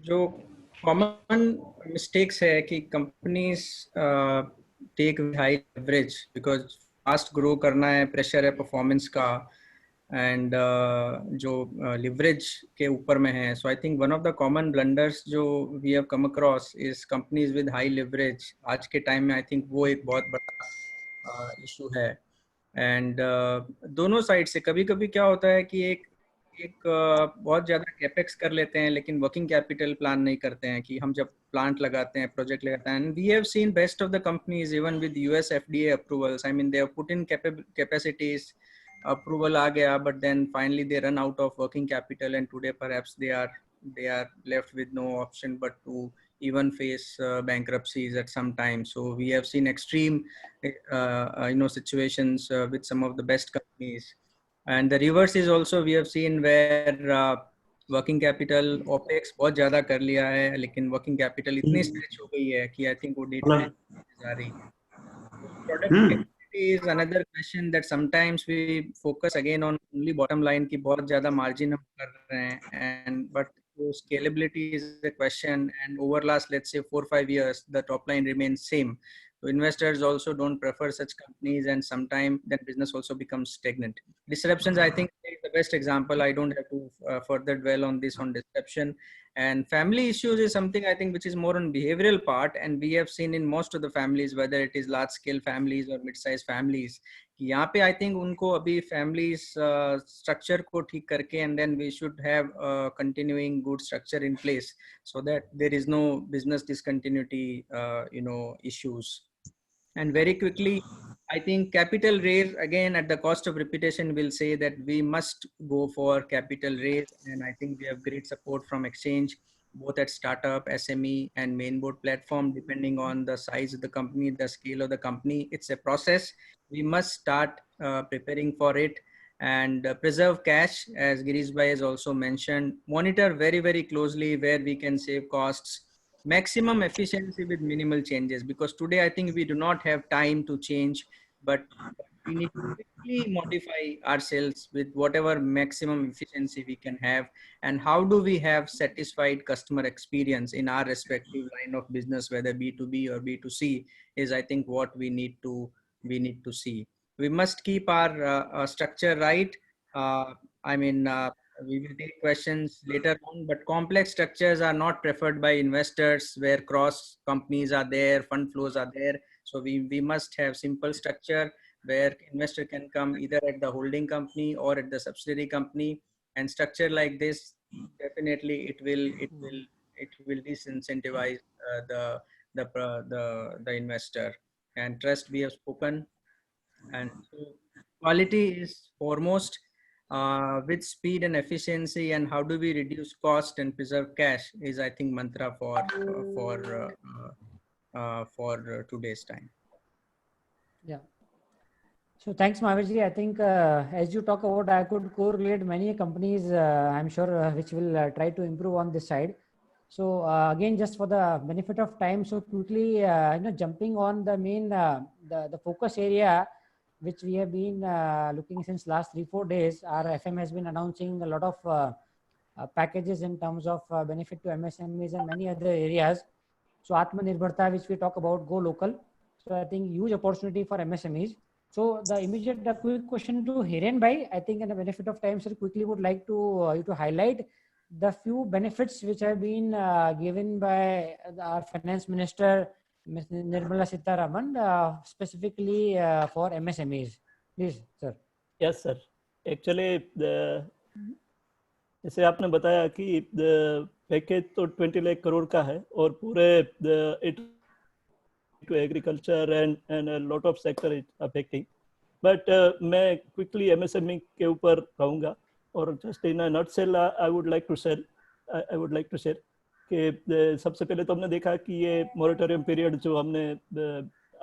जो common mistakes है कि companies take high leverage because fast grow करना है, pressure है performance का, and जो leverage के ऊपर में है. So I think one of the common blunders जो we have come across is companies with high leverage. आज के time में I think वो एक बहुत बड़ा issue है. And दोनों साइड से कभी-कभी क्या होता है कि एक बहुत ज़्यादा कैपेक्स कर लेते हैं लेकिन वर्किंग कैपिटल प्लान नहीं करते हैं कि हम जब प्लांट लगाते हैं, प्रोजेक्ट लगाते हैं. And we have seen best of the companies even with US FDA approvals. I mean they have put in capacities, approval आ गया, but then finally they run out of working capital and today perhaps they are left with no option but to even face bankruptcies at some time. So we have seen extreme situations with some of the best companies. And the reverse is also we have seen where working capital opex बहुत ज्यादा कर लिया है, लेकिन वर्किंग कैपिटल इतनी स्ट्रेच हो गई है कि आई थिंक वो डे टू डे जा रही है. Productivity is another question that sometimes we focus again on only bottom line की बहुत ज्यादा margin हम कर रहे हैं, and but scalability is a question, and over last let's say 4-5 years the top line remains same. So investors also don't prefer such companies, and sometimes then business also becomes stagnant. Disruptions, I think, is the best example. I don't have to further dwell on this on disruption. And family issues is something I think which is more on behavioral part, and we have seen in most of the families, whether it is large scale families or mid-sized families, यहाँ पे I think उनको अभी families structure को ठीक करके, and then we should have continuing good structure in place so that there is no business discontinuity issues. And very quickly, I think capital raise, again at the cost of repetition, will say that we must go for capital raise, and I think we have great support from exchange, both at startup, SME, and mainboard platform, depending on the size of the company, the scale of the company. It's a process. We must start preparing for it, and preserve cash, as Girish Bhai has also mentioned. Monitor very, very closely where we can save costs. Maximum efficiency with minimal changes, because today I think we do not have time to change, but we need to quickly modify ourselves with whatever maximum efficiency we can have. And how do we have satisfied customer experience in our respective line of business, whether B2B or B2C, is I think what we need to see. We must keep our structure right. We will take questions later on, but complex structures are not preferred by investors where cross companies are there, fund flows are there. So we must have simple structure where investor can come either at the holding company or at the subsidiary company, and structure like this, definitely it will disincentivize the investor. And trust, we have spoken, and so quality is foremost. With speed and efficiency, and how do we reduce cost and preserve cash, is I think mantra for today's time. Yeah. So thanks, Mahavishji. I think as you talk about, I could correlate many companies, I'm sure, which will try to improve on this side. So again, just for the benefit of time, so quickly, jumping on the main, the focus area, which we have been looking since last 3-4 days. Our FM has been announcing a lot of packages in terms of benefit to MSMEs and many other areas. So Atmanirbharta, which we talk about, go local. So I think huge opportunity for MSMEs. So the quick question to Hiren Bhai, I think in the benefit of time, sir, quickly would like to you to highlight the few benefits which have been given by our finance minister, Ms. Nirmala Sitharaman, specifically for MSMEs. Please, sir. Yes, sir. Actually, जैसे आपने बताया कि पैकेज तो 20 लाख करोड़ का है और पूरे to agriculture and a lot of sector is affecting. But मैं quickly MSME के ऊपर रहूँगा, और just in a nutshell I would like to share कि सबसे पहले तो हमने देखा कि ये मोरेटोरियम पीरियड जो हमने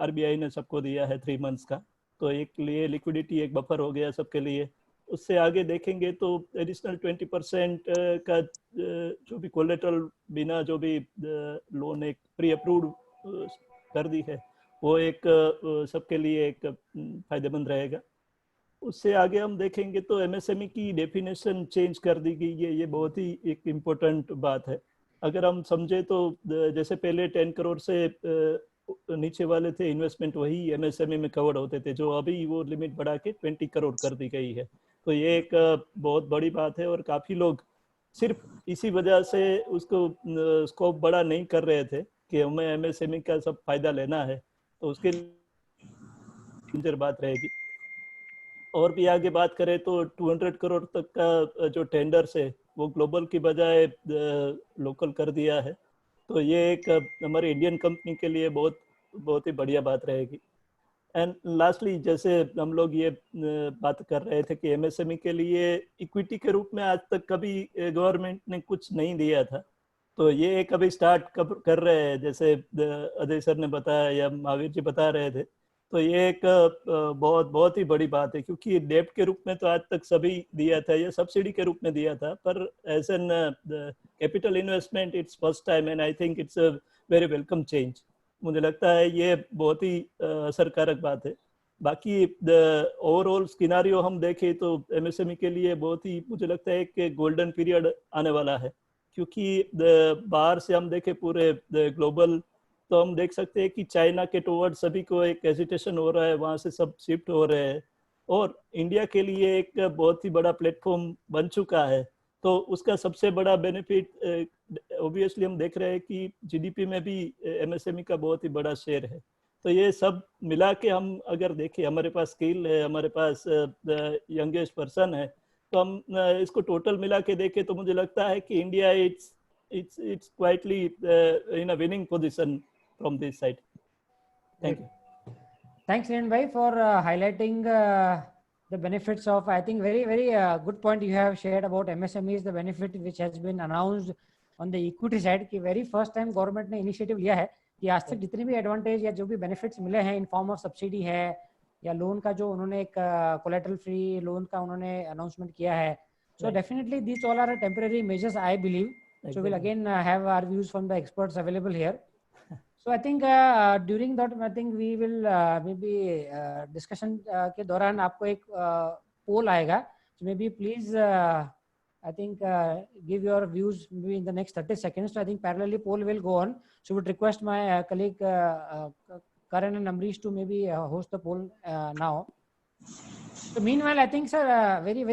RBI ने सबको दिया है 3 months का, तो एक लिए लिक्विडिटी एक बफर हो गया सबके लिए. उससे आगे देखेंगे तो एडिशनल 20% का जो भी कोलेटरल बिना जो भी लोन एक प्री अप्रूव्ड कर दी है, वो एक सबके लिए एक फायदेमंद रहेगा. उससे आगे हम देखेंगे तो MSME की डेफिनेशन चेंज कर दी गई है. ये बहुत ही एक इम्पोर्टेंट बात है. अगर हम समझे तो जैसे पहले 10 करोड़ से नीचे वाले थे इन्वेस्टमेंट, वही MSME में कवर होते थे, जो अभी वो लिमिट बढ़ा के 20 करोड़ कर दी गई है. तो ये एक बहुत बड़ी बात है, और काफ़ी लोग सिर्फ इसी वजह से उसको स्कोप बड़ा नहीं कर रहे थे कि हमें MSME का सब फायदा लेना है, तो उसके लिए बात रहेगी. और भी आगे बात करें तो 200 करोड़ तक का जो टेंडर्स है वो ग्लोबल की बजाय लोकल कर दिया है. तो ये एक हमारी इंडियन कंपनी के लिए बहुत ही बढ़िया बात रहेगी. एंड लास्टली, जैसे हम लोग ये बात कर रहे थे कि MSME के लिए इक्विटी के रूप में आज तक कभी गवर्नमेंट ने कुछ नहीं दिया था, तो ये एक अभी स्टार्ट कर रहे हैं. जैसे अजय सर ने बताया या महावीर जी बता रहे थे तो ये एक बहुत बहुत ही बड़ी बात है, क्योंकि डेब्ट के रूप में तो आज तक सभी दिया था, ये सब्सिडी के रूप में दिया था, पर as an capital investment it's first time and I think it's a very welcome change. मुझे लगता है ये बहुत ही असरकारक बात है। बाकी ओवरऑल स्किनारियो हम देखें तो एमएसएमई के लिए बहुत ही, मुझे लगता है एक गोल्डन पीरियड आने वाला है, क्योंकि बाहर से हम देखें पूरे ग्लोबल, तो हम देख सकते हैं कि चाइना के टुवर्ड सभी को एक हेजिटेशन हो रहा है, वहाँ से सब शिफ्ट हो रहे हैं, और इंडिया के लिए एक बहुत ही बड़ा प्लेटफॉर्म बन चुका है। तो उसका सबसे बड़ा बेनिफिट ऑब्वियसली हम देख रहे हैं कि जीडीपी में भी एमएसएमई का बहुत ही बड़ा शेयर है। तो ये सब मिला के हम अगर देखें, हमारे पास स्किल है, हमारे पास यंगेस्ट पर्सन है, तो हम इसको टोटल मिला के देखें तो मुझे लगता है कि India it's quietly in a winning position from this side. Thank you. Thanks, Hiren bhai, for highlighting the benefits of, I think very good point you have shared about MSMEs, the benefit which has been announced on the equity side कि very first time government ने initiative लिया है कि आज तक जितने भी advantage या जो भी benefits मिले हैं in form of subsidy है या loan का जो उन्होंने एक collateral free loan का उन्होंने announcement किया है, so definitely these all are temporary measures, I believe. So we'll again have our views from the experts available here. So I think during that, I think we will maybe discussion के दौरान आपको एक poll आएगा. So maybe please I think give your views maybe in the next 30 seconds. So I think parallelly poll will go on. So would request my colleague Karan and Amrish to maybe host the poll now. So meanwhile, I think sir very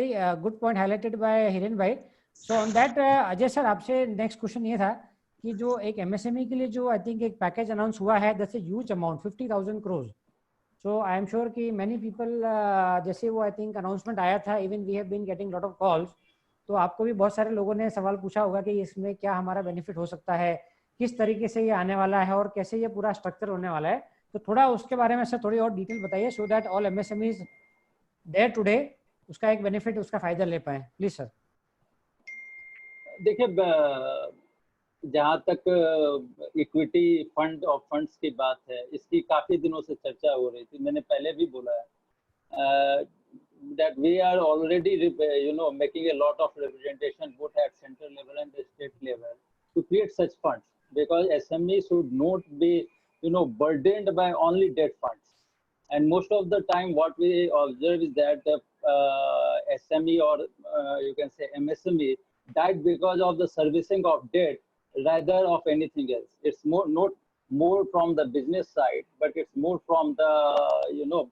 good point highlighted by Hiren bhai. So on that Ajay sir आपसे नेक्स्ट क्वेश्चन ये था कि जो एक एमएसएमई के लिए जो आई थिंक एक पैकेज अनाउंस हुआ है, that's a huge amount 50,000 crore. So I am sure कि मैनी पीपल जैसे वो आई थिंक अनाउंसमेंट आया था, even we have been getting lot of calls, तो आपको भी बहुत सारे लोगों ने सवाल पूछा होगा कि इसमें क्या हमारा बेनिफिट हो सकता है, किस तरीके से ये आने वाला है और कैसे ये पूरा स्ट्रक्चर होने वाला है. तो थोड़ा उसके बारे में सर थोड़ी और डिटेल बताइए, so that all MSMEs there today उसका एक बेनिफिट, उसका फायदा ले पाए. Please sir. देखिए, जहाँ तक इक्विटी फंड और फंड्स की बात है, इसकी काफ़ी दिनों से चर्चा हो रही थी. मैंने पहले भी बोला है that we are already making a lot of representation both at central level and the state level to create such funds, because SME should not be burdened by only debt funds. And most of the time what we observe is that the SME or you can say MSME died because of the servicing of debt rather of anything else. It's not more from the business side, but it's more from the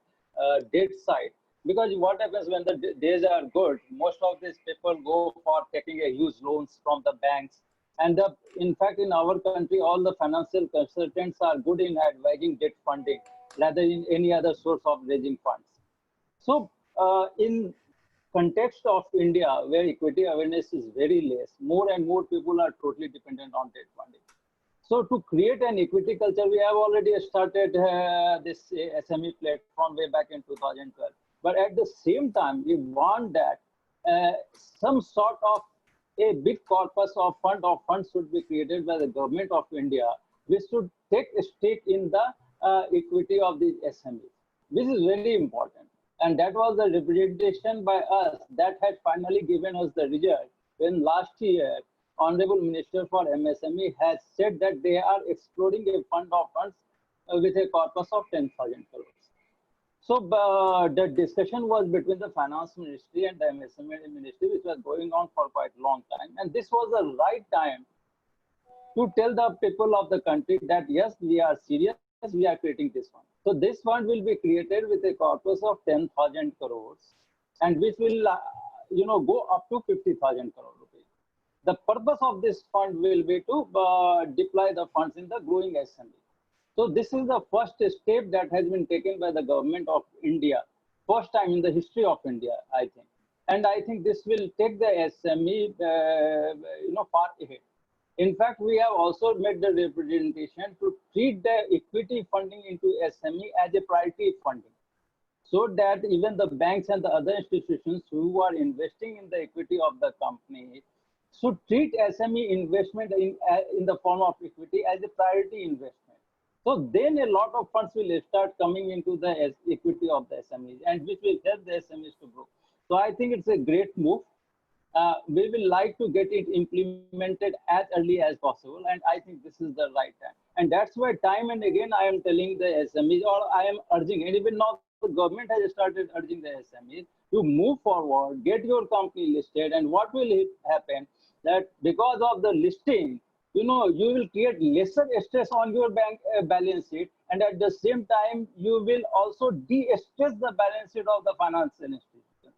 debt side. Because what happens when the days are good, most of these people go for taking a huge loans from the banks. And in fact, in our country, all the financial consultants are good in advising debt funding rather than any other source of raising funds. So in context of India, where equity awareness is very less, more and more people are totally dependent on debt funding. So to create an equity culture, we have already started this SME platform way back in 2012. But at the same time, we want that some sort of a big corpus of funds should be created by the government of India, which should take a stake in the equity of the SME. This is very important. And that was the representation by us that had finally given us the result when last year, Honorable Minister for MSME has said that they are exploring a fund of funds with a corpus of 10,000 crores. So the discussion was between the Finance Ministry and the MSME Ministry, which was going on for quite a long time. And this was the right time to tell the people of the country that yes, we are serious, we are creating this fund. So this fund will be created with a corpus of 10,000 crores and which will go up to 50,000 crore rupees. The purpose of this fund will be to deploy the funds in the growing SME. So this is the first step that has been taken by the government of India, first time in the history of India, I think. And I think this will take the SME, far ahead. In fact, we have also made the representation to treat the equity funding into SME as a priority funding, so that even the banks and the other institutions who are investing in the equity of the company should treat SME investment in the form of equity as a priority investment. So then a lot of funds will start coming into the equity of the SMEs, and which will help the SMEs to grow. So I think it's a great move. We will like to get it implemented as early as possible, and I think this is the right time. And that's why time and again I am telling the SMEs, or I am urging, and even now the government has started urging the SMEs to move forward, get your company listed. And what will happen, that because of the listing, you know, you will create lesser stress on your bank balance sheet, and at the same time you will also de-stress the balance sheet of the financial institution.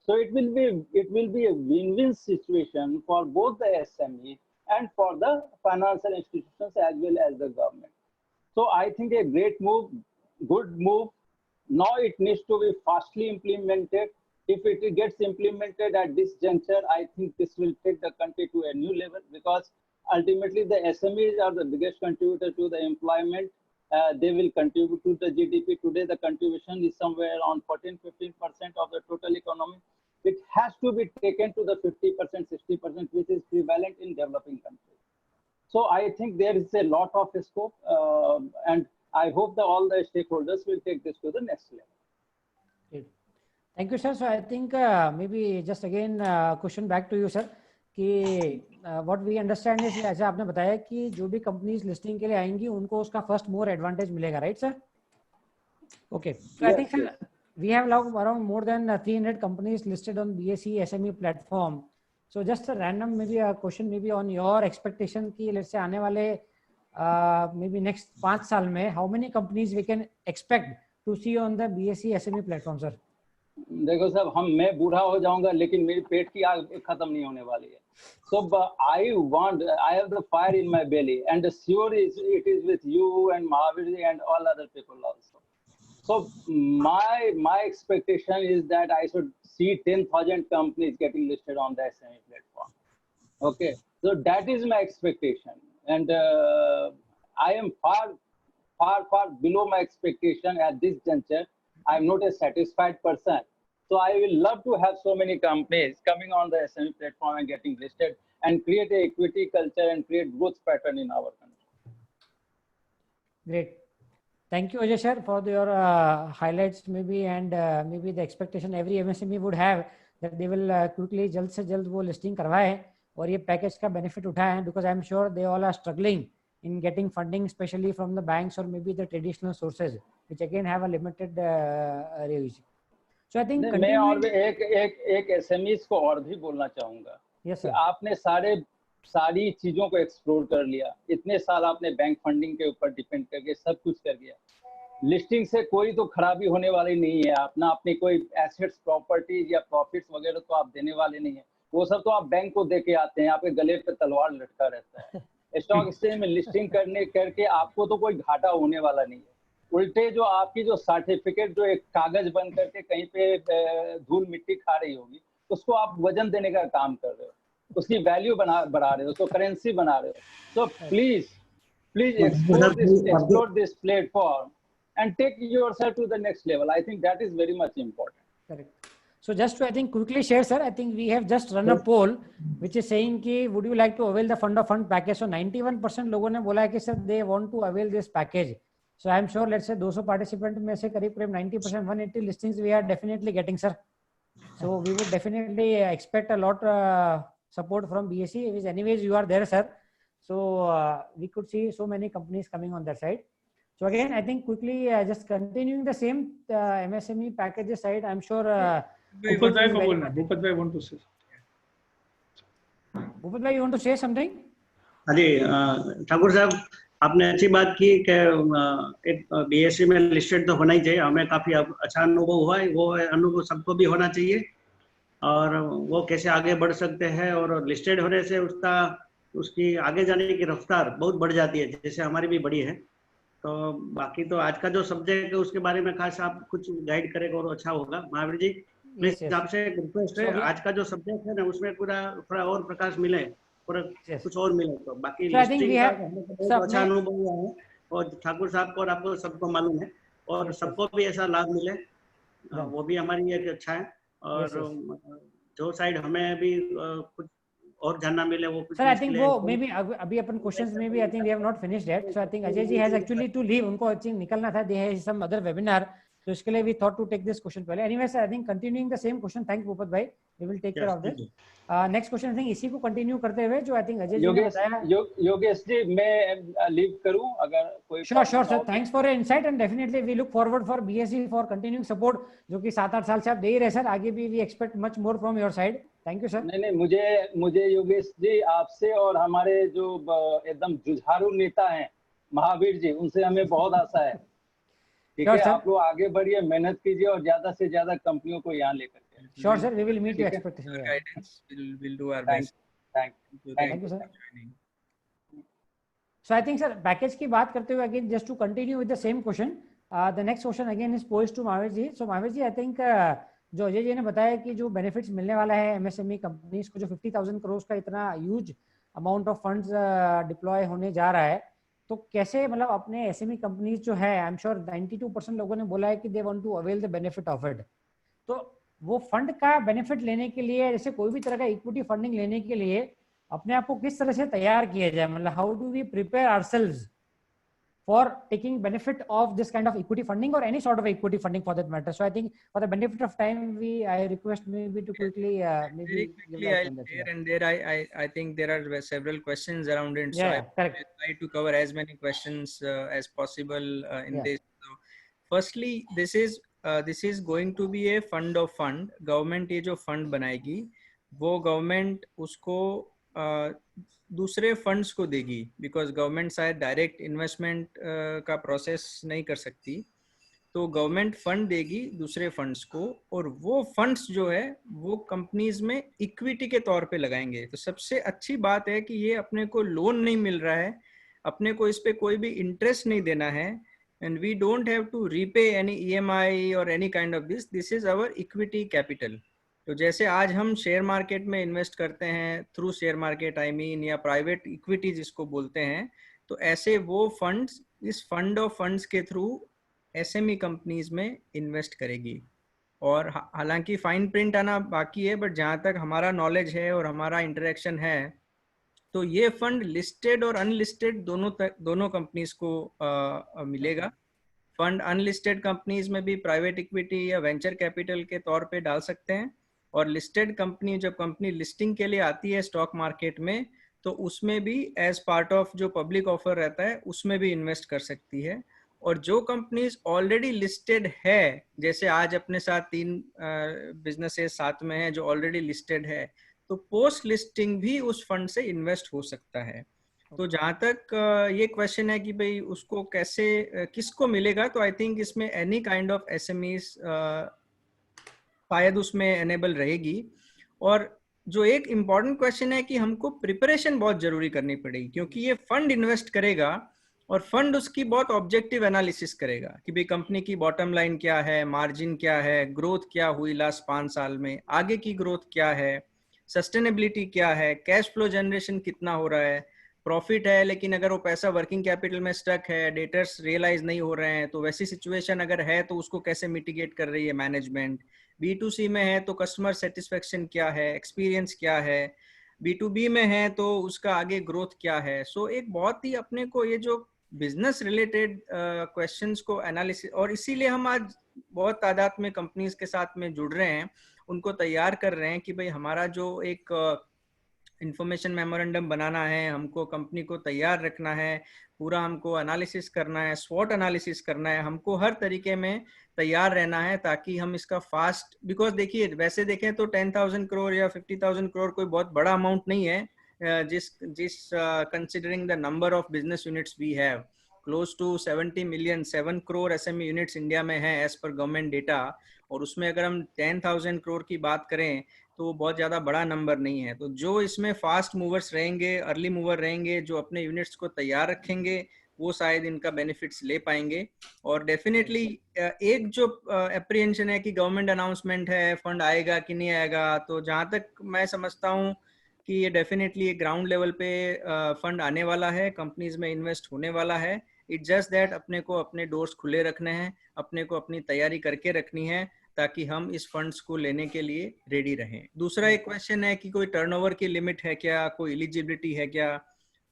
So it will be a win-win situation for both the SME and for the financial institutions as well as the government. So I think a great move, good move. Now it needs to be fastly implemented. If it gets implemented at this juncture, I think this will take the country to a new level, because ultimately the SMEs are the biggest contributor to the employment. They will contribute to the GDP. Today the contribution is somewhere around 14-15% of the total economy. It has to be taken to the 50%, 60%, which is prevalent in developing countries. So I think there is a lot of scope, and I hope that all the stakeholders will take this to the next level. Great. Thank you, sir. So I think maybe just again question back to you, sir. कि what we understand is, ऐसा आपने बताया कि जो भी companies listing के लिए आएंगी उनको उसका first more advantage मिलेगा, right, sir? Okay. So yes, I think sir, we have now around more than 300 companies listed on BSE SME platform. So just a random maybe a question maybe on your expectation कि let's say आने वाले maybe next 5 साल में how many companies we can expect to see on the BSE SME platform, sir? देखो साहब, मैं बूढ़ा हो जाऊंगा लेकिन मेरी पेट की आग खत्म नहीं होने वाली है. So I have the fire in my belly, and sure it is with you and Mahavir and all other people also. So my expectation is that I should see 10,000 companies getting listed on the SME platform. Okay, so that is my expectation, and I am far below my expectation at this juncture. I am not a satisfied person. So I will love to have so many companies coming on the SME platform and getting listed, and create a equity culture and create growth pattern in our country. Great. Thank you, Ajay sir, for your highlights maybe, and maybe the expectation every MSME would have that they will quickly जल्द से जल्द वो listing करवाएं और ये package का benefit उठाएं, because I am sure they all are struggling in getting funding, especially from the banks or maybe the traditional sources, which again have a limited range. So I think मैं और एक SMEs को और भी बोलना चाहूँगा. Yes sir. आपने सारी चीजों को एक्सप्लोर कर लिया, इतने साल आपने बैंक फंडिंग के ऊपर डिपेंड करके सब कुछ कर दिया. लिस्टिंग से कोई तो खराबी होने वाली नहीं है. अपने कोई एसेट्स, प्रॉपर्टीज या प्रॉफिट्स वगैरह तो आप देने वाले नहीं है. वो सब तो आप बैंक को दे के आते हैं. आपके गले पे तलवार लटका रहता है. स्टॉक एक्सचेंज में लिस्टिंग करके आपको तो कोई घाटा होने वाला नहीं है. उल्टे जो आपकी जो सर्टिफिकेट जो एक कागज बन करके कहीं पे धूल मिट्टी खा रही होगी, उसको आप वजन देने का काम कर रहे हो, उसकी वैल्यू बढ़ा रहे हो, उसको करेंसी बना रहे हो. So please explore this platform and take yourself to the next level. I think that is very much important. Correct. So just to I think quickly share, sir, I think we have just run a poll which is saying कि would you like to avail the fund of fund package? So 91% लोगों ने बोला है कि sir they want to avail this package. So I am sure let's say 200 participant में से करीब 90%, 180 listings we are definitely getting, sir. So we would definitely expect a lot support from BSE, which anyways you are there, sir. So we could see so many companies coming on that side. So again, I think quickly just continuing the same MSME packages side, I'm sure Bhupat bhai want to say. Bhupat bhai, you want to say something? हाँ जी, ठाकुर साहब आपने अच्छी बात की कि एक BSE में लिस्टेड तो होना ही चाहिए. हमें काफी अच्छा अनुभव हुआ है. वो अनुभव सबको भी होना चाहिए, और वो कैसे आगे बढ़ सकते हैं, और लिस्टेड होने से उसकी आगे जाने की रफ्तार बहुत बढ़ जाती है, जैसे हमारी भी बढ़ी है. तो बाकी तो आज का जो सब्जेक्ट है उसके बारे में खास आप कुछ गाइड करेंगे और अच्छा होगा. महावीर जी प्लीज आपसे रिक्वेस्ट है, आज का जो सब्जेक्ट है ना उसमें थोड़ा और प्रकाश मिले, कुछ और मिले. तो बाकी लिस्टिंग का बहुत अच्छा अनुभव हुआ है, और ठाकुर साहब को और आपको सबको मालूम है, और सबको भी ऐसा लाभ मिले वो भी हमारी एक अच्छा है. और जो साइड हमें भी कुछ और जानना मिले वो सर आई थिंक वो मे बी अभी अपन क्वेश्चंस में भी I think we have not finished that, so I think Ajay ji has actually to leave, उनको आई थिंक निकलना था, they have some other webinar, तो इसके लिए we thought to take this question पहले। Anyway sir I think continuing the same question, thank Bhupat bhai, we will take care of this. Next question I think इसी को कंटिन्यू करते हुए जो आई थिंक अजय जी ने बताया। योगेश जी मैं लीव करूं अगर कोई? Sure sir, thanks for your insight and definitely we look forward for BSC for continuing support, जो कि 7-8 साल से आप दे ही रहे सर, आगे भी we expect much more from your side. Thank you sir. नहीं, मुझे योगेश जी आपसे और हमारे जो एकदम जुझारू नेता हैं महावीर जी, उनसे हमें बहुत आशा है। ठीक है, आप लोग आगे बढ़िए, मेहनत कीजिए और ज्यादा से ज्यादा कंपनियों को यहाँ लेकर के। Sure sir, we will meet your expectation, guidance, will do our best. Thank you sir. So I think sir package की बात करते हुए again just to continue with the same question, the next question again is posed to Mahavir ji. So Mahavir ji I think जो अजय जी ने बताया कि जो बेनिफिट्स मिलने वाला है एमएसएमई कंपनीज को, जो 50,000 करोड़ का इतना huge amount of funds deploy होने जा रहा है, तो कैसे मतलब अपने एसएमई कंपनीज जो है, आई एम श्योर 92% लोगों ने बोला है कि they want to avail the benefit of it, तो वो फंड का बेनिफिट लेने के लिए, जैसे कोई भी तरह का इक्विटी फंडिंग लेने के लिए अपने आप को किस तरह से तैयार किया जाए, मतलब how do we prepare ourselves for taking benefit of this kind of equity funding or any sort of equity funding for that matter. So I think for the benefit of time I request maybe to quickly and there I think there are several questions around it, so I try to cover as many questions as possible in this. So firstly, this is going to be a fund of fund. Government ये जो फंड बनाएगी वो गवर्नमेंट उसको दूसरे फंड्स को देगी, बिकॉज गवर्नमेंट शायद डायरेक्ट इन्वेस्टमेंट का प्रोसेस नहीं कर सकती, तो गवर्नमेंट फंड देगी दूसरे फंड्स को, और वो फंड्स जो है वो कंपनीज में इक्विटी के तौर पे लगाएंगे। तो सबसे अच्छी बात है कि ये अपने को लोन नहीं मिल रहा है, अपने को इस पे कोई भी इंटरेस्ट नहीं देना है, and we don't have to repay any EMI or any kind of this is our equity capital. तो जैसे आज हम शेयर मार्केट में इन्वेस्ट करते हैं through share market I mean, या प्राइवेट इक्विटी जिसको बोलते हैं, तो ऐसे वो फंड्स इस फंड ऑफ फंड्स के थ्रू एसएमई कंपनीज में इन्वेस्ट करेगी। और हालांकि फाइन प्रिंट आना बाकी है, बट जहाँ तक हमारा नॉलेज है और हमारा इंटरेक्शन है, तो ये फंड लिस्टेड और अनलिस्टेड दोनों कंपनीज को मिलेगा। फंड अनलिस्टेड कंपनीज में भी प्राइवेट इक्विटी या वेंचर कैपिटल के तौर पे डाल सकते हैं, और लिस्टेड कंपनी जब कंपनी लिस्टिंग के लिए आती है स्टॉक मार्केट में, तो उसमें भी एज पार्ट ऑफ जो पब्लिक ऑफर रहता है उसमें भी इन्वेस्ट कर सकती है। और जो कंपनीज ऑलरेडी लिस्टेड है, जैसे आज अपने साथ 3 बिजनेसेस साथ में हैं जो ऑलरेडी लिस्टेड है, तो पोस्ट लिस्टिंग भी उस फंड से इन्वेस्ट हो सकता है। तो जहाँ तक ये क्वेश्चन है कि भाई उसको कैसे किसको मिलेगा, तो आई थिंक इसमें एनी काइंड ऑफ एसएमईज शायद उसमें एनेबल रहेगी। और जो एक इम्पॉर्टेंट क्वेश्चन है कि हमको प्रिपरेशन बहुत जरूरी करनी पड़ेगी, क्योंकि ये फंड इन्वेस्ट करेगा और फंड उसकी बहुत ऑब्जेक्टिव एनालिसिस करेगा कि भाई कंपनी की बॉटम लाइन क्या है, मार्जिन क्या है, ग्रोथ क्या हुई लास्ट 5 साल में, आगे की ग्रोथ क्या है, सस्टेनेबिलिटी क्या है, कैश फ्लो जनरेशन कितना हो रहा है, प्रॉफिट है लेकिन अगर वो पैसा वर्किंग कैपिटल में स्टक है, डेटर्स रियलाइज नहीं हो रहे हैं, तो वैसी सिचुएशन अगर है तो उसको कैसे मिटिगेट कर रही है मैनेजमेंट। B2C में है तो कस्टमर सेटिस्फेक्शन क्या है, एक्सपीरियंस क्या है, B2B में है तो उसका आगे ग्रोथ क्या है। सो एक बहुत ही अपने को ये जो बिजनेस रिलेटेड क्वेश्चंस को एनालिसिस, और इसीलिए हम आज बहुत तादाद में कंपनीज के साथ में जुड़ रहे हैं, उनको तैयार कर रहे हैं कि भाई हमारा जो एक इंफॉर्मेशन मेमोरेंडम बनाना है, हमको कंपनी को तैयार रखना है, पूरा हमको एनालिसिस करना है, स्वॉट एनालिसिस करना है, हमको हर तरीके में तैयार रहना है ताकि हम इसका फास्ट, बिकॉज देखिए वैसे देखें तो 10,000 करोड़ या 50,000 करोड़ कोई बहुत बड़ा अमाउंट नहीं है, जिस considering the number of business units we have, close to 70 million 7 crore SME units India में है एज पर गवर्नमेंट डेटा, और उसमें अगर हम 10,000 करोड़ की बात करें तो वो बहुत ज़्यादा बड़ा नंबर नहीं है। तो जो इसमें फास्ट मूवर्स रहेंगे, अर्ली मूवर रहेंगे, जो अपने यूनिट्स को तैयार रखेंगे, वो शायद इनका बेनिफिट्स ले पाएंगे। और डेफिनेटली एक जो एप्रीहेंशन है कि गवर्नमेंट अनाउंसमेंट है, फंड आएगा कि नहीं आएगा, तो जहाँ तक मैं समझता हूँ कि ये डेफिनेटली ग्राउंड लेवल पे फंड आने वाला है, कंपनीज में इन्वेस्ट होने वाला है, इट्स जस्ट दैट अपने को अपने डोर्स खुले रखने हैं, अपने को अपनी तैयारी करके रखनी है ताकि हम इस फंड्स को लेने के लिए रेडी रहें। दूसरा एक क्वेश्चन है कि कोई टर्नओवर की लिमिट है क्या, कोई एलिजिबिलिटी है क्या?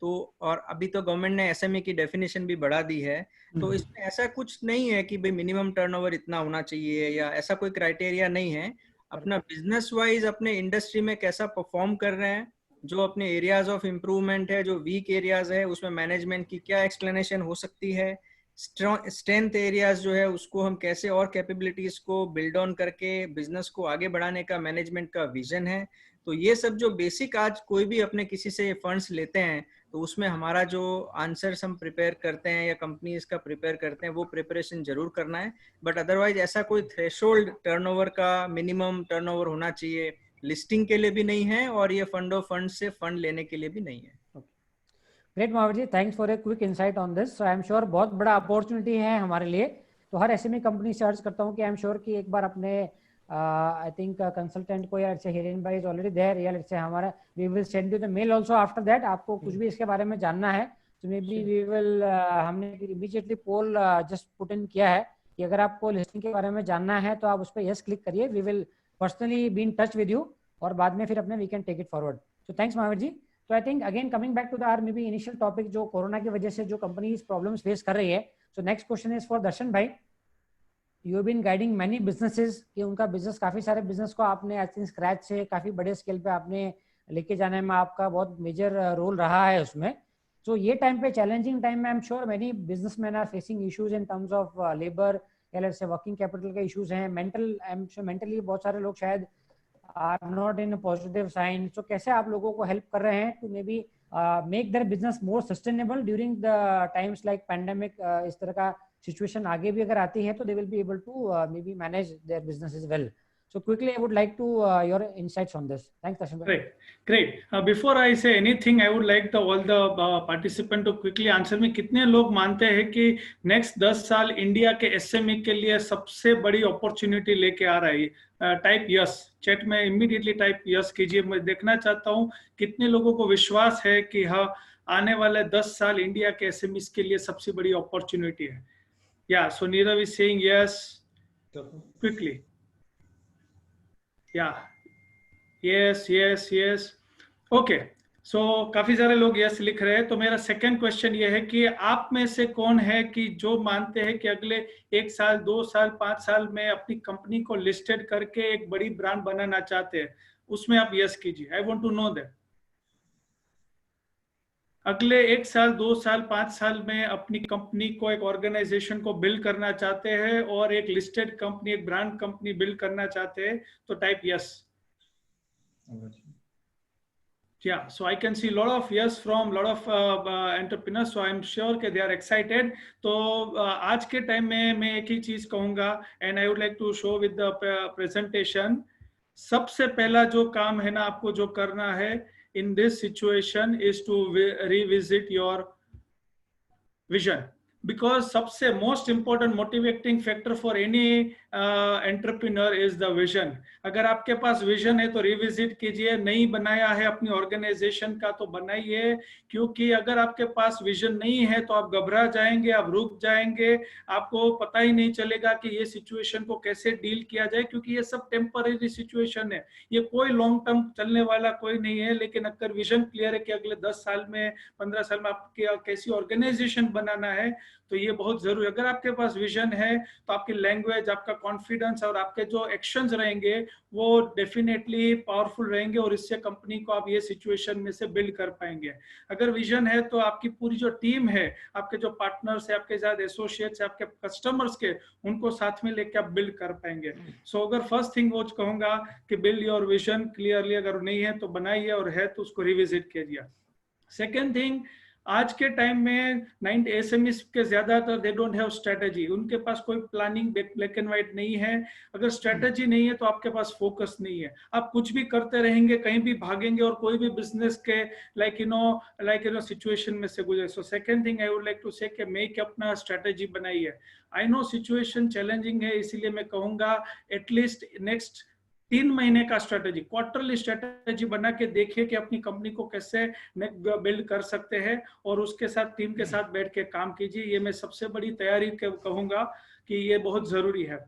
तो और अभी तो गवर्नमेंट ने एसएमई की डेफिनेशन भी बढ़ा दी है, तो इसमें ऐसा कुछ नहीं है कि भाई मिनिमम टर्नओवर इतना होना चाहिए या ऐसा कोई क्राइटेरिया नहीं है। अपना बिजनेस वाइज अपने इंडस्ट्री में कैसा परफॉर्म कर रहे हैं, जो अपने एरियाज ऑफ इम्प्रूवमेंट है, जो वीक एरियाज है उसमें मैनेजमेंट की क्या एक्सप्लेनेशन हो सकती है, स्ट्रेंथ एरियाज जो है उसको हम कैसे और कैपेबिलिटीज को बिल्ड ऑन करके बिजनेस को आगे बढ़ाने का मैनेजमेंट का विजन है। तो ये सब जो बेसिक आज कोई भी अपने किसी से फंड्स लेते हैं तो उसमें हमारा जो आंसर्स हम प्रिपेयर करते हैं या कंपनीज का प्रिपेयर करते हैं वो प्रिपरेशन जरूर करना है। बट अदरवाइज ऐसा कोई थ्रेशोल्ड टर्नओवर का मिनिमम टर्नओवर होना चाहिए लिस्टिंग के लिए भी नहीं है और ये फंड ऑफ फंड से फंड लेने के लिए भी नहीं है। Great Mahavir ji, thanks for a quick insight on this. So I am sure बहुत बड़ा अपॉर्चुनिटी है हमारे लिए। तो हर एसएमई कंपनी से अर्ज करता हूँ कि आई एम श्योर कि एक बार अपने आई थिंक कंसल्टेंट को या हिरेन भाई इज ऑलरेडी देयर या लेट्स से हमारा we will send you the mail also after that. आपको कुछ भी इसके बारे में जानना है तो मे बी वी विल हमने immediately poll just put in किया है कि अगर आपको लिस्टिंग के बारे में जानना है तो आप उस पर यस क्लिक करिए। We will personally be in touch with you और बाद में फिर अपने we can take it forward. So thanks Mahavir ji. तो I think again coming back to the or maybe initial topic जो कोरोना की वजह से जो कंपनीज प्रॉब्लम्स फेस कर रही है। So next question is for Darshan भाई। You have been guiding many businesses कि उनका बिजनेस काफी सारे बिजनेस को आपने आई थिंक स्क्रैच से काफी बड़े स्केल पे आपने लेके जाने में आपका बहुत मेजर रोल रहा है उसमें। तो ये टाइम पे चैलेंजिंग टाइम में I am sure many businessmen are facing issues in terms of labour या लेट्स से वर्किंग कैपिटल के इश्यूज हैं। Mental I am sure mentally बहुत सारे लोग शायद are not in positive sign. सो कैसे आप लोगों को हेल्प कर रहे हैं to may be make their business more sustainable during the times like pandemic? इस तरह का सिचुएशन आगे भी अगर आती है तो they will be able to may be manage their businesses well. So quickly, I would like to your insights on this. Thanks, Darshan. Great. Before I say anything, I would like all the participant to quickly answer me. कितने लोग मानते हैं कि next 10 साल इंडिया के SME के लिए सबसे बड़ी अपॉर्चुनिटी लेके आ रहा है? टाइप यस, चैट में इमीडिएटली टाइप यस कीजिए। मैं देखना चाहता हूँ कितने लोगों को विश्वास है कि हाँ आने वाले 10 साल इंडिया के SMEs के लिए सबसे बड़ी अपॉर्चुनिटी है। Yeah, so Nirav is saying yes. Quickly. Yeah. Yes. Okay. So काफी सारे लोग यस लिख रहे हैं। तो मेरा सेकंड क्वेश्चन ये है कि आप में से कौन है कि जो मानते हैं कि अगले 1 साल 2 साल 5 साल में अपनी कंपनी को लिस्टेड करके एक बड़ी ब्रांड बनाना चाहते हैं? उसमें आप यस कीजिए। I want to know that. अगले 1 साल 2 साल 5 साल में अपनी कंपनी को एक ऑर्गेनाइजेशन को बिल्ड करना चाहते हैं और एक लिस्टेड कंपनी एक ब्रांड कंपनी बिल्ड करना चाहते हैं तो type yes. Yeah, so I can see a lot of yes from lot of entrepreneurs, so I'm sure कि they are excited. तो आज के टाइम में मैं एक ही चीज कहूंगा and I would like to show with the presentation. सबसे पहला जो काम है ना आपको जो करना है in this situation is to revisit your vision, because सबसे most important motivating factor for any entrepreneur is the vision. अगर आपके पास विजन है तो रिविजिट कीजिए। नहीं बनाया है अपनी ऑर्गेनाइजेशन का तो बनाइए, क्योंकि अगर आपके पास विजन नहीं है तो आप घबरा जाएंगे, आप रुक जाएंगे, आपको पता ही नहीं चलेगा कि ये सिचुएशन को कैसे डील किया जाए, क्योंकि ये सब टेम्पररी सिचुएशन है, ये कोई लॉन्ग टर्म चलने वाला कोई नहीं है। लेकिन अगर विजन क्लियर है कि अगले 10 साल में 15 साल में आपके कैसी ऑर्गेनाइजेशन बनाना है तो ये बहुत जरूरी। अगर आपके पास विजन है तो आपकी लैंग्वेज, आपका कॉन्फिडेंस और आपके जो एक्शंस रहेंगे वो डेफिनेटली पावरफुल रहेंगे और इससे कंपनी को आप ये सिचुएशन में से बिल्ड कर पाएंगे। अगर विजन है तो आपकी पूरी जो टीम है, आपके जो पार्टनर्स है, आपके साथ एसोसिएट्स है, आपके कस्टमर्स के, उनको साथ में लेके आप बिल्ड कर पाएंगे। सो अगर फर्स्ट थिंग वो कहूंगा कि बिल्ड योर विजन क्लियरली, अगर नहीं है तो बनाइए और है तो उसको रिविजिट कीजिए। सेकेंड थिंग, आज के टाइम में 90 एसएमईज के ज्यादातर दे डोंट हैव स्ट्रेटजी, उनके पास कोई प्लानिंग ब्लैक एंड व्हाइट नहीं है। अगर स्ट्रेटजी नहीं है तो आपके पास फोकस नहीं है, आप कुछ भी करते रहेंगे, कहीं भी भागेंगे और कोई भी बिजनेस के लाइक यू नो सिचुएशन में से गुजरे। So second thing I would like to say कि मेक अपना स्ट्रेटजी बनाइए। आई नो सिचुएशन चैलेंजिंग है, इसीलिए मैं कहूंगा एटलीस्ट नेक्स्ट 3 महीने का स्ट्रेटेजी, क्वार्टरली स्ट्रेटेजी बना के देखिए कि अपनी कंपनी को कैसे बिल्ड कर सकते हैं और उसके साथ टीम के साथ बैठ के काम कीजिए। ये मैं सबसे बड़ी तैयारी कहूंगा कि ये बहुत जरूरी है।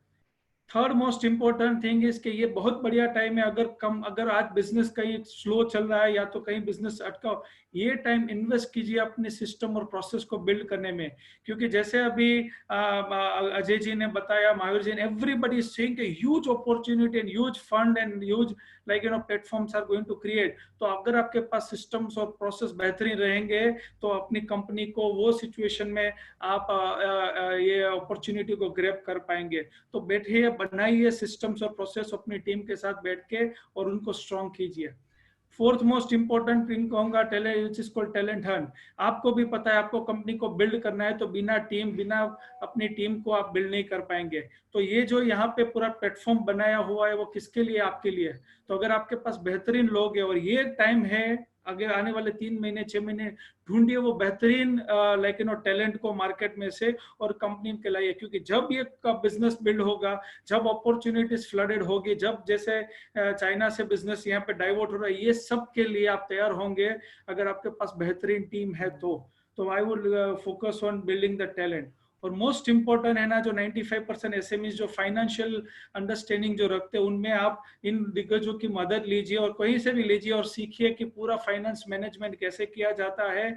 Third most important thing is कि ये बहुत बढ़िया टाइम है। अगर आज बिजनेस कहीं स्लो चल रहा है या तो कहीं बिजनेस अटका, ये टाइम इन्वेस्ट कीजिए अपने सिस्टम और प्रोसेस को बिल्ड करने में। क्योंकि जैसे अभी अजय जी ने बताया, महावीर जी ने, everybody is seeing a huge opportunity and huge fund and huge platforms are going to create. तो अगर आपके पास सिस्टम्स और प्रोसेस बेहतरीन रहेंगे तो अपनी कंपनी को वो सिचुएशन में आप ये अपॉर्चुनिटी को ग्रैब कर पाएंगे। तो बैठिए, बनाइए सिस्टम्स और प्रोसेस अपनी टीम के साथ बैठ के और उनको स्ट्रॉन्ग कीजिए। फोर्थ मोस्ट इंपॉर्टेंट थिंग कहूंगा टैलेंट हंट। आपको भी पता है, आपको कंपनी को बिल्ड करना है तो बिना अपनी टीम को आप बिल्ड नहीं कर पाएंगे। तो ये जो यहाँ पे पूरा प्लेटफॉर्म बनाया हुआ है वो किसके लिए? आपके लिए। तो अगर आपके पास बेहतरीन लोग हैं और ये टाइम है, अगर आने वाले 3 महीने 6 महीने, ढूंढिए वो बेहतरीन टैलेंट को मार्केट में से और कंपनी के लाइए। क्योंकि जब ये बिजनेस बिल्ड होगा, जब अपॉर्चुनिटीज फ्लडेड होगी, जब जैसे चाइना से बिजनेस यहाँ पे डाइवर्ट हो रहा है, ये सब के लिए आप तैयार होंगे अगर आपके पास बेहतरीन टीम है तो I would focus on building the talent. और मोस्ट इंपॉर्टेंट है ना, जो 95% एसएमईज जो फाइनेंशियल अंडरस्टैंडिंग जो रखते हैं, उनमें आप इन दिग्गजों की मदद लीजिए और कहीं से भी लीजिए और सीखिए कि पूरा फाइनेंस मैनेजमेंट कैसे किया जाता है,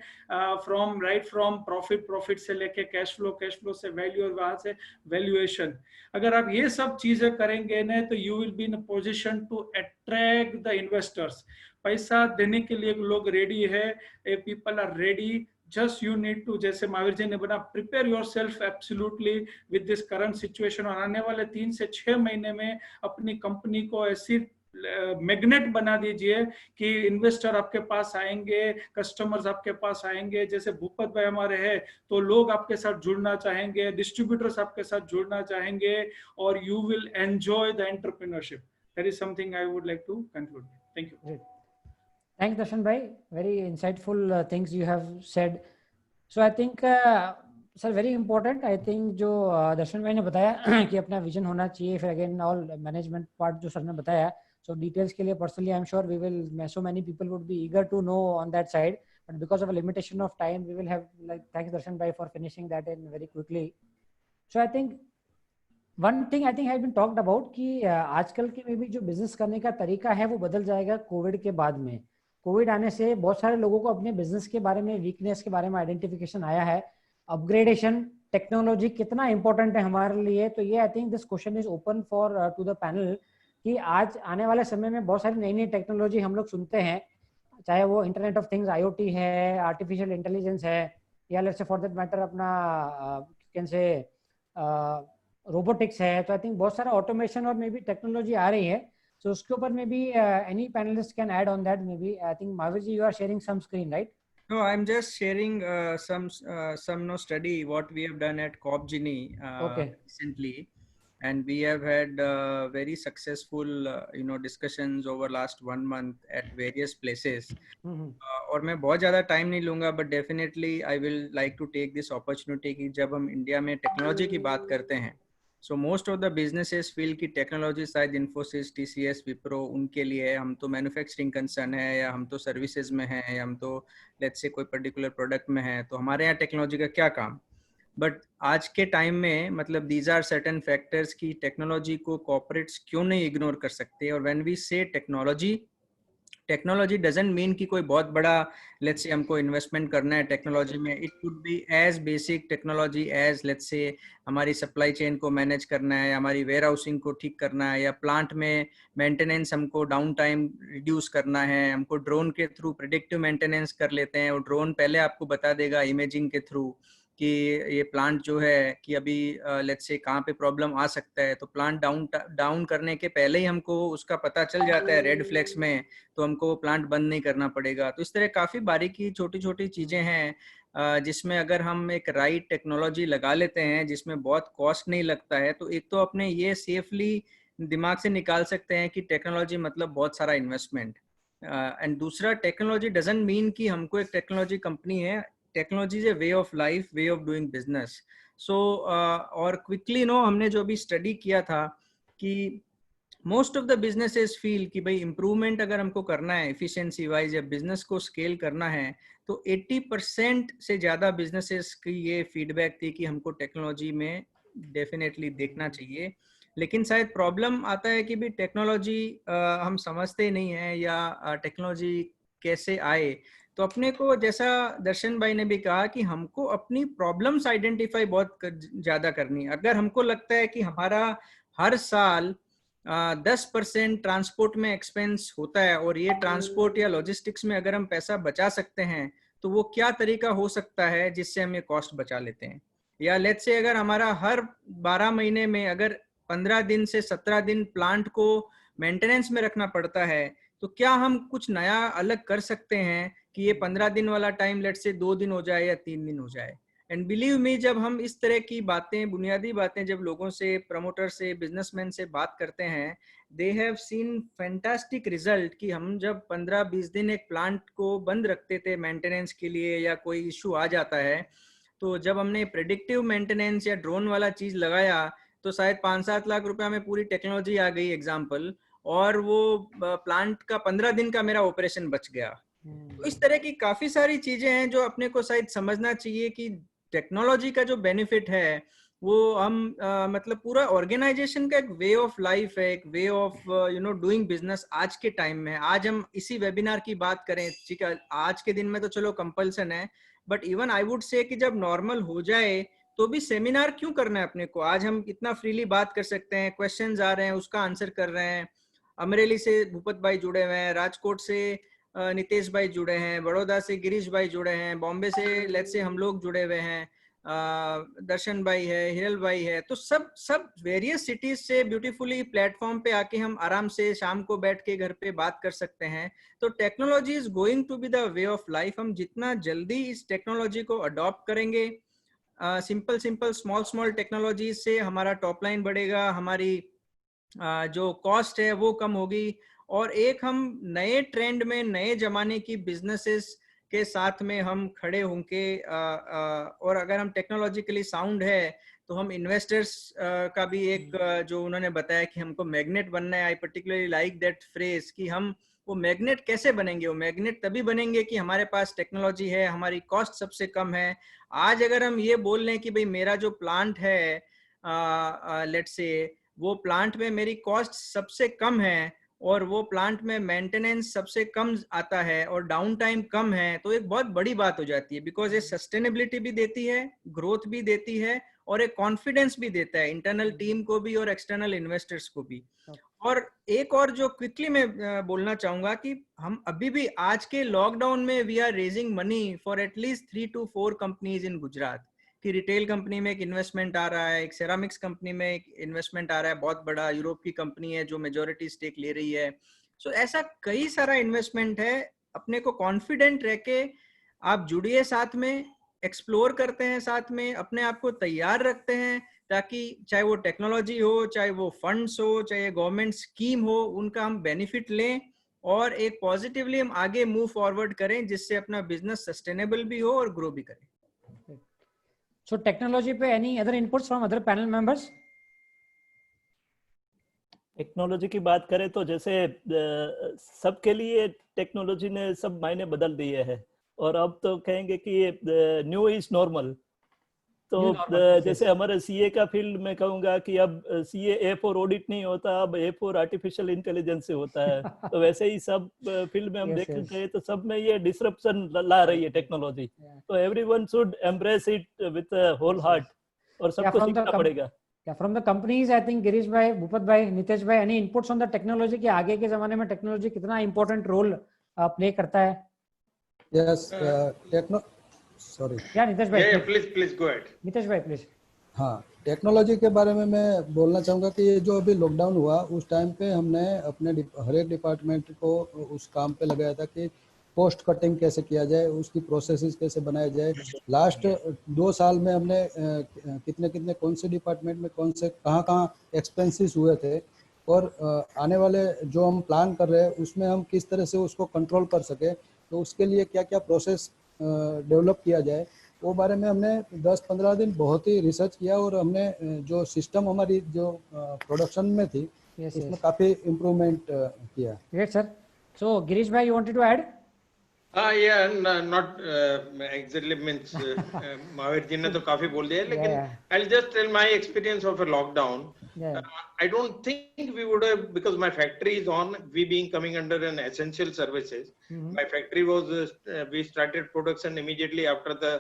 फ्रॉम प्रॉफिट से लेके कैश फ्लो से वैल्यू और वहां से वैल्यूएशन। अगर आप ये सब चीजें करेंगे ना तो you will be in position to attract the investors. पैसा देने के लिए लोग रेडी है, people are ready. Just you need to, जैसे महावीर जी ने बना, prepare yourself absolutely with this current situation। और आने वाले 3 से 6 महीने में अपनी कंपनी को ऐसी मैग्नेट बना दीजिए कि इन्वेस्टर आपके पास आएंगे, कस्टमर्स आपके पास आएंगे। जैसे भूपत भाई हमारे हैं तो लोग आपके साथ जुड़ना चाहेंगे, डिस्ट्रीब्यूटर्स आपके साथ जुड़ना चाहेंगे और you will enjoy the entrepreneurship. That is something I would like to conclude. Thank you. Great. Thanks, Darshan bhai. Very insightful things you have said. So I think, sir, very important. I think जो दर्शन भाई ने बताया कि अपना विजन होना चाहिए, फिर अगेन ऑल मैनेजमेंट पार्ट जो सर ने बताया, so details के लिए personally I'm sure we will, so many people would be eager to know on that side, but because of a limitation of time we will have, like, thanks Darshan bhai for finishing that in very quickly. So I think one thing I think has been talked about कि आजकल के में भी जो बिजनेस करने का तरीका है वो बदल जाएगा कोविड के बाद में। कोविड आने से बहुत सारे लोगों को अपने बिजनेस के बारे में, वीकनेस के बारे में आइडेंटिफिकेशन आया है। अपग्रेडेशन, टेक्नोलॉजी कितना इंपॉर्टेंट है हमारे लिए, तो ये I think this question is open for to the panel कि आज आने वाले समय में बहुत सारी नई नई टेक्नोलॉजी हम लोग सुनते हैं, चाहे वो इंटरनेट ऑफ थिंग्स, IoT है, आर्टिफिशियल इंटेलिजेंस है, या लेट्स से फॉर दैट मैटर अपना कैन से रोबोटिक्स है। तो आई थिंक बहुत सारा ऑटोमेशन और मे बी टेक्नोलॉजी आ रही है। So उसके ऊपर maybe any panelist can add on that. Maybe I think Mahavir ji, you are sharing some screen, right? No, I'm just sharing some study what we have done at Copgenie recently, and we have had very successful discussions over last 1 month at various places. और मैं बहुत ज़्यादा टाइम नहीं लूँगा, but definitely I will like to take this opportunity कि जब हम इंडिया में टेक्नोलॉजी की बात करते हैं, so most of the businesses feel कि टेक्नोलॉजी शायद इन्फोसिस, TCS, विप्रो उनके लिए है। हम तो मैन्युफैक्चरिंग कंसर्न है, या हम तो सर्विसेज में हैं, या हम तो लेट्स से कोई पर्टिकुलर प्रोडक्ट में है, तो हमारे यहाँ टेक्नोलॉजी का क्या काम। बट आज के टाइम में मतलब दीज आर सर्टेन फैक्टर्स की टेक्नोलॉजी को कॉर्पोरेट्स क्यों नहीं इग्नोर कर सकते। और व्हेन वी से टेक्नोलॉजी डजंट मीन कि कोई बहुत बड़ा लेट्स से हमको इन्वेस्टमेंट करना है टेक्नोलॉजी में। It could be as basic technology as let's say हमारी सप्लाई चेन को मैनेज करना है, हमारी वेयर हाउसिंग को ठीक करना है, या प्लांट में मेंटेनेंस हमको डाउन टाइम रिड्यूस करना है। हमको ड्रोन के थ्रू प्रेडिक्टिव मेंटेनेंस कर लेते हैं और ड्रोन पहले आपको बता देगा इमेजिंग के थ्रू कि ये प्लांट जो है कि अभी लेट्स से कहाँ पे प्रॉब्लम आ सकता है। तो प्लांट डाउन करने के पहले ही हमको उसका पता चल जाता है रेड फ्लैग्स में, तो हमको प्लांट बंद नहीं करना पड़ेगा। तो इस तरह काफ़ी बारीकी छोटी छोटी चीज़ें हैं जिसमें अगर हम एक राइट टेक्नोलॉजी लगा लेते हैं जिसमें बहुत कॉस्ट नहीं लगता है, तो एक तो अपने ये सेफली दिमाग से निकाल सकते हैं कि टेक्नोलॉजी मतलब बहुत सारा इन्वेस्टमेंट। एंड दूसरा, टेक्नोलॉजी डजंट मीन कि हमको एक टेक्नोलॉजी कंपनी है। Technology is a way of life, way of doing business. So और क्विकली हमने जो भी स्टडी किया था कि most of the businesses feel कि भाई इम्प्रूवमेंट अगर हमको करना है एफिशिएंसी वाइज या बिजनेस को स्केल करना है तो 80% से ज़्यादा बिजनेसेस की ये फीडबैक थी कि हमको टेक्नोलॉजी में डेफिनेटली देखना चाहिए। लेकिन शायद प्रॉब्लम आता है कि भी टेक्नोलॉजी हम समझते नहीं हैं या टेक्नोलॉजी कैसे आए। तो अपने को जैसा दर्शन भाई ने भी कहा कि हमको अपनी प्रॉब्लम्स आइडेंटिफाई बहुत ज़्यादा करनी है। अगर हमको लगता है कि हमारा हर साल 10% ट्रांसपोर्ट में एक्सपेंस होता है और ये ट्रांसपोर्ट या लॉजिस्टिक्स में अगर हम पैसा बचा सकते हैं तो वो क्या तरीका हो सकता है जिससे हम ये कॉस्ट बचा लेते हैं। या लेट्स से अगर हमारा हर 12 महीने में अगर 15 दिन से 17 दिन प्लांट को मेंटेनेंस में रखना पड़ता है तो क्या हम कुछ नया अलग कर सकते हैं कि ये 15 दिन वाला टाइम लेट्स से 2 दिन हो जाए या 3 दिन हो जाए। एंड बिलीव मी, जब हम इस तरह की बातें, बुनियादी बातें जब लोगों से, प्रमोटर से, बिजनेसमैन से बात करते हैं, they have seen fantastic result कि हम जब 15-20 दिन एक प्लांट को बंद रखते थे मेंटेनेंस के लिए या कोई इशू आ जाता है, तो जब हमने प्रेडिक्टिव मेंटेनेंस या ड्रोन वाला चीज लगाया तो शायद 5-7 लाख रुपया में पूरी टेक्नोलॉजी आ गई एग्जाम्पल, और वो प्लांट का 15 दिन का मेरा ऑपरेशन बच गया। तो इस तरह की काफी सारी चीजें हैं जो अपने को शायद समझना चाहिए कि टेक्नोलॉजी का जो बेनिफिट है वो हम मतलब पूरा ऑर्गेनाइजेशन का एक वे ऑफ लाइफ है, एक वे ऑफ डूइंग बिजनेस आज के टाइम में। आज हम इसी वेबिनार की बात करें, ठीक है, आज के दिन में तो चलो कंपल्सन है, but even I would say कि जब नॉर्मल हो जाए तो भी सेमिनार क्यों करना है अपने को। आज हम इतना फ्रीली बात कर सकते हैं, क्वेश्चंस आ रहे हैं उसका आंसर कर रहे हैं। अमरेली से भूपत भाई जुड़े हुए हैं, राजकोट से नितेश भाई जुड़े हैं, बड़ौदा से गिरीश भाई जुड़े हैं, बॉम्बे से लेट्स से हम लोग जुड़े हुए हैं, दर्शन भाई है, हिरल भाई है। तो सब वेरियस सिटीज से ब्यूटीफुली प्लेटफॉर्म पे आके हम आराम से शाम को बैठ के घर पे बात कर सकते हैं। तो technology is going to be the way of life. हम जितना जल्दी इस टेक्नोलॉजी को अडॉप्ट करेंगे, सिंपल स्मॉल टेक्नोलॉजी से हमारा टॉप लाइन बढ़ेगा, हमारी जो कॉस्ट है वो कम होगी, और एक हम नए ट्रेंड में, नए जमाने की बिजनेसेस के साथ में हम खड़े होंगे। और अगर हम टेक्नोलॉजिकली साउंड है तो हम इन्वेस्टर्स का भी एक जो उन्होंने बताया कि हमको मैग्नेट बनना है, I particularly like that phrase कि हम वो मैग्नेट कैसे बनेंगे। वो मैग्नेट तभी बनेंगे कि हमारे पास टेक्नोलॉजी है, हमारी कॉस्ट सबसे कम है। आज अगर हम ये बोल लें कि भाई मेरा जो प्लांट है लेट्स से वो प्लांट में मेरी कॉस्ट सबसे कम है और वो प्लांट में मेंटेनेंस सबसे कम आता है और डाउन टाइम कम है, तो एक बहुत बड़ी बात हो जाती है। बिकॉज ये सस्टेनेबिलिटी भी देती है, ग्रोथ भी देती है और एक कॉन्फिडेंस भी देता है इंटरनल टीम को भी और एक्सटर्नल इन्वेस्टर्स को भी। और एक और जो क्विकली मैं बोलना चाहूंगा कि हम अभी भी आज के लॉकडाउन में we are raising money for at least 3 to 4 companies in Gujarat. कि रिटेल कंपनी में एक इन्वेस्टमेंट आ रहा है, एक सेरामिक्स कंपनी में एक इन्वेस्टमेंट आ रहा है बहुत बड़ा, यूरोप की कंपनी है जो मेजॉरिटी स्टेक ले रही है। सो ऐसा कई सारा इन्वेस्टमेंट है। अपने को कॉन्फिडेंट रह के आप जुड़िए, साथ में एक्सप्लोर करते हैं, साथ में अपने आप को तैयार रखते हैं, ताकि चाहे वो टेक्नोलॉजी हो, चाहे वो फंड्स हो, चाहे गवर्नमेंट स्कीम हो, उनका हम बेनिफिट लें और एक पॉजिटिवली हम आगे मूव फॉरवर्ड करें, जिससे अपना बिजनेस सस्टेनेबल भी हो और ग्रो भी करें। So technology पे any other inputs from other panel members? Technology की बात करें तो जैसे सबके लिए टेक्नोलॉजी ने सब मायने बदल दिए हैं और अब तो कहेंगे कि न्यू इज नॉर्मल। तो जैसे हमारे सीए का फील्ड में कहूंगा कि अब सीए ए फॉर ऑडिट नहीं होता, अब ए फॉर आर्टिफिशियल इंटेलिजेंस से होता है। तो वैसे ही सब फील्ड में हम देखेंगे तो सब में ये डिसरप्शन ला रही है टेक्नोलॉजी। तो everyone should embrace it with whole heart और सबको सीखना पड़ेगा। From the companies, I think Girish bhai, Bhupat bhai, Nitesh bhai, any inputs on the technology कि आगे के जमाने में टेक्नोलॉजी कितना important role play करता है? Yes, sorry. Yeah, Nitesh bhai. Yeah, please go ahead. Nitesh bhai, please. हाँ, टेक्नोलॉजी के बारे में मैं बोलना चाहूँगा कि ये जो अभी लॉकडाउन हुआ उस टाइम पे हमने अपने हर एक डिपार्टमेंट को उस काम पे लगाया था कि कॉस्ट कटिंग कैसे किया जाए, उसकी प्रोसेसेस कैसे बनाया जाए। लास्ट 2 साल में हमने कितने कौन से डिपार्टमेंट में कौन से कहाँ एक्सपेंसेस हुए थे और आने वाले जो हम प्लान कर रहे हैं उसमें हम किस तरह से उसको कंट्रोल कर सके, तो उसके लिए क्या क्या प्रोसेस डेवलप किया जाए। वो बारे में हमने 10-15 दिन बहुत ही रिसर्च किया और हमने जो सिस्टम हमारी जो प्रोडक्शन में थी उसमें काफी इम्प्रूवमेंट किया। Great, sir. So Girish bhai, you wanted to add? Yeah, not exactly means Mahavir ji ने तो काफी बोल दिया, लेकिन I'll just tell my experience of a lockdown. I don't think we would have, because my factory is on, we being coming under an essential services. My factory was, we started production immediately after the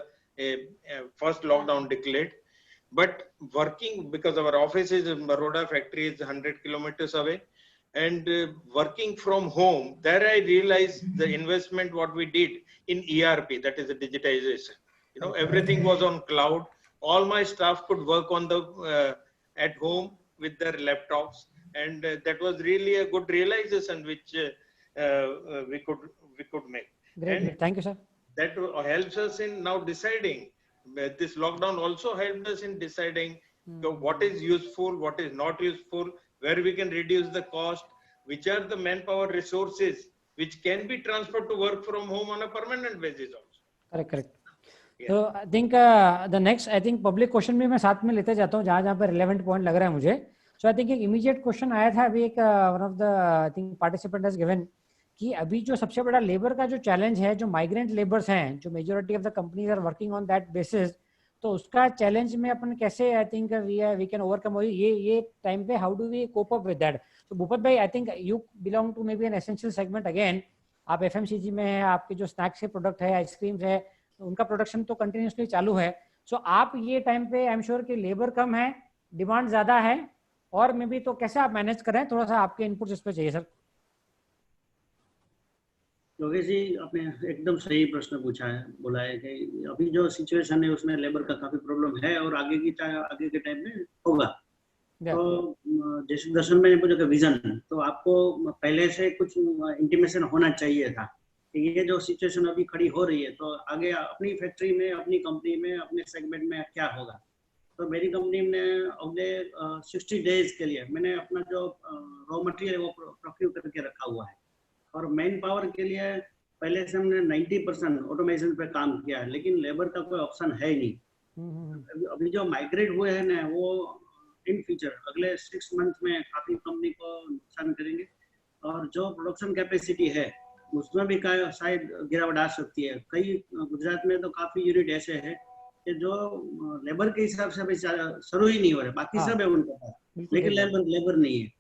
first lockdown declared. But working, because our office is in Baroda, factory is 100 kilometers away. And working from home, there I realized the investment what we did in ERP, that is the digitization. You know, everything was on cloud. All my staff could work on the at home with their laptops, and that was really a good realization which we could make. Great, thank you, sir. That helps us in now deciding. This lockdown also helped us in deciding what is useful, what is not useful, where we can reduce the cost, which are the manpower resources which can be transferred to work from home on a permanent basis also. Correct. Yeah. So I think the next, I think public question भी मैं साथ में लेते जाता हूँ जहाँ पे relevant point लग रहा है मुझे. So I think एक immediate question आया था अभी एक one of the I think participant has given कि अभी जो सबसे बड़ा लेबर का जो चैलेंज है, जो माइग्रेंट लेबर्स हैं, जो majority of the companies are working on that basis, तो उसका चैलेंज में अपन कैसे I think we can overcome ये टाइम पे, how do we cope up with that? तो भूपत भाई, I think you belong to may be an essential segment again, आप एफएमसीजी में है, आपके जो स्नैक्स के प्रोडक्ट है, आइसक्रीम्स है, उनका प्रोडक्शन तो कंटिन्यूसली चालू है. सो आप ये टाइम पे आई एम श्योर कि लेबर कम है, डिमांड ज्यादा है, और मे बी तो कैसे आप मैनेज कर रहे हैं? थोड़ा सा आपके इनपुट इस पे चाहिए सर. योगेश जी, आपने एकदम सही प्रश्न पूछा है, बोला है कि अभी जो सिचुएशन है उसमें लेबर का काफी प्रॉब्लम है और आगे के टाइम में होगा. तो जैसे दर्शन में पूछा विजन, तो आपको पहले से कुछ इंटीमेशन होना चाहिए था कि ये जो सिचुएशन अभी खड़ी हो रही है तो आगे अपनी फैक्ट्री में, अपनी कंपनी में, अपने सेगमेंट में क्या होगा. तो मेरी कंपनी ने अगले 60 डेज के लिए मैंने अपना जो रॉ मटेरियल है वो प्रोक्यूर करके रखा हुआ है, और मैन पावर के लिए पहले से हमने 90% ऑटोमेशन पे काम किया है, लेकिन लेबर का कोई ऑप्शन है ही नहीं. अभी जो माइग्रेट हुए हैं ना, वो इन फ्यूचर अगले 6 मंथ में काफी कंपनी को नुकसान करेंगे, और जो प्रोडक्शन कैपेसिटी है उसमें भी शायद गिरावट आ सकती है. कई गुजरात में तो काफी यूनिट ऐसे है कि जो लेबर के हिसाब से अभी शुरू ही नहीं हो रहे, बाकी सब है उनके पास, लेकिन लेबर नहीं है.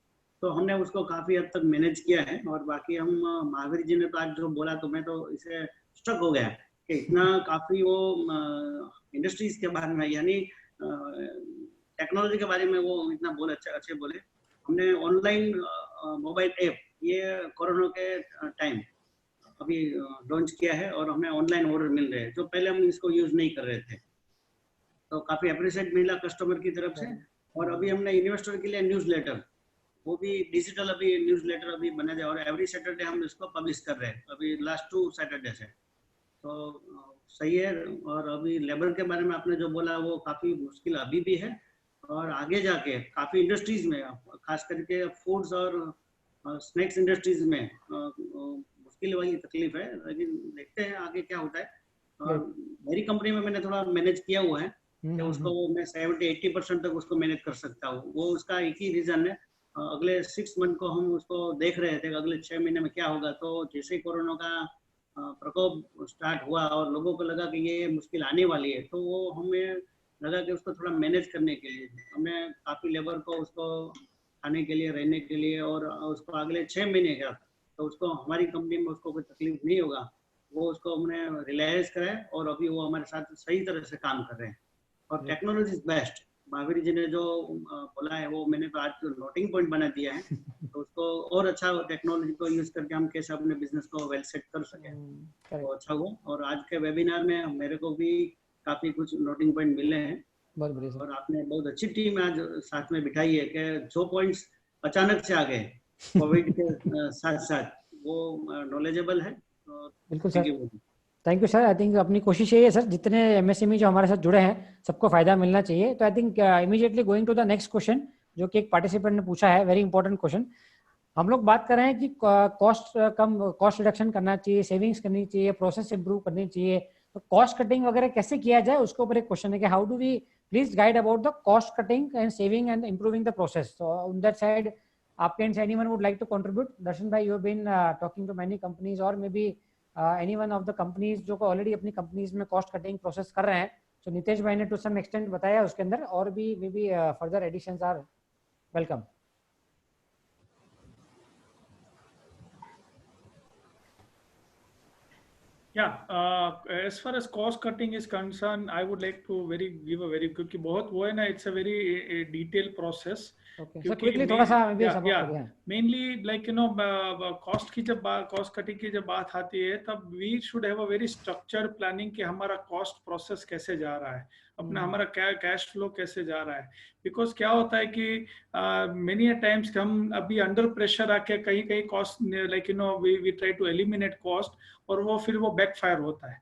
तो हमने उसको काफी हद तक मैनेज किया है. और बाकी हम महावीर जी ने तो आज जो बोला तो मैं तो इसे स्टक हो गया कि इतना काफी वो इंडस्ट्रीज के बारे में, यानी टेक्नोलॉजी के बारे में वो इतना बोले, अच्छे बोले. हमने ऑनलाइन मोबाइल ऐप ये कोरोना के टाइम अभी लॉन्च किया है, और हमें ऑनलाइन ऑर्डर मिल रहे हैं, जो पहले हम इसको यूज नहीं कर रहे थे. तो काफी अप्रिशिएट मिला कस्टमर की तरफ से. और अभी हमने इन्वेस्टर के लिए न्यूज़लेटर, वो भी डिजिटल अभी न्यूज़लेटर अभी बना जाए, और एवरी सैटरडे हम इसको पब्लिश कर रहे हैं, अभी लास्ट 2 सैटरडे से. तो सही है. और अभी लेबर के बारे में आपने जो बोला वो काफ़ी मुश्किल अभी भी है, और आगे जाके काफ़ी इंडस्ट्रीज में, खास करके फूड्स और स्नैक्स इंडस्ट्रीज में मुश्किल वाली तकलीफ है, लेकिन देखते हैं आगे क्या होता है. और मेरी कंपनी में मैंने थोड़ा मैनेज किया हुआ है कि उसको मैं 70-80% तक उसको मैनेज कर सकता हूँ. वो उसका एक ही रीज़न है, अगले 6 मंथ को हम उसको देख रहे थे, अगले 6 महीने में क्या होगा. तो जैसे ही कोरोना का प्रकोप स्टार्ट हुआ और लोगों को लगा कि ये मुश्किल आने वाली है, तो वो हमें लगा कि उसको थोड़ा मैनेज करने के लिए हमें काफ़ी लेबर को उसको खाने के लिए, रहने के लिए, और उसको अगले 6 महीने का, तो उसको हमारी कंपनी में उसको कोई तकलीफ नहीं होगा, वो उसको हमने रियलाइज करा है, और अभी वो हमारे साथ सही तरह से काम कर रहे हैं. और technology is best. Mahavir ji ने जो बोला है वो मैंने तो आज नोटिंग पॉइंट बना दिया है. तो उसको और अच्छा टेक्नोलॉजी को यूज करके हम कैसे अपने बिजनेस को वेल सेट कर सके, तो अच्छा हुआ. और आज के वेबिनार में मेरे को भी काफी कुछ नोटिंग पॉइंट मिले हैं, और आपने बहुत अच्छी टीम आज साथ में बिठाई है कि जो पॉइंट्स अचानक से आ गए कोविड के साथ साथ, वो नॉलेजेबल है. बिल्कुल sir, thank you sir. I think अपनी कोशिश यही है सर, जितने एमएसएमई जो हमारे साथ जुड़े हैं सबको फायदा मिलना चाहिए. तो I think immediately going to the next question जो कि एक पार्टिसिपेंट ने पूछा है, वेरी इंपॉर्टेंट क्वेश्चन. हम लोग बात कर रहे हैं कि कॉस्ट रिडक्शन करना चाहिए, सेविंग्स करनी चाहिए, प्रोसेस इंप्रूव करनी चाहिए. तो कॉस्ट कटिंग वगैरह कैसे किया जाए उसके ऊपर एक क्वेश्चन है कि how do we please guide about the cost cutting and saving and improving the process. So on that side आपके एंड से anyone would like to contribute? Darshan भाई, you have been talking to many companies और may be anyone of the companies जो ऑलरेडी अपनी कंपनीज में कॉस्ट कटिंग प्रोसेस कर रहे हैं. सो नितेश भाई ने टू सम एक्सटेंट बताया उसके अंदर, और भी may be further additions are welcome. Yeah, as far as cost cutting is concerned, I would like to give a very quick, बहुत वो है ना, it's a very detailed process. Okay, so quickly थोड़ा सा मैं भी सब yeah, mainly like cost की जब cost cutting की जब बात आती है तब we should have a very structured planning कि हमारा cost process कैसे जा रहा है, अपना हमारा कैश फ्लो कैसे जा रहा है. बिकॉज क्या होता है कि मेनी टाइम्स हम अभी अंडर प्रेशर आके कहीं कहीं cost like we try to eliminate cost और वो फिर वो बैकफायर होता है.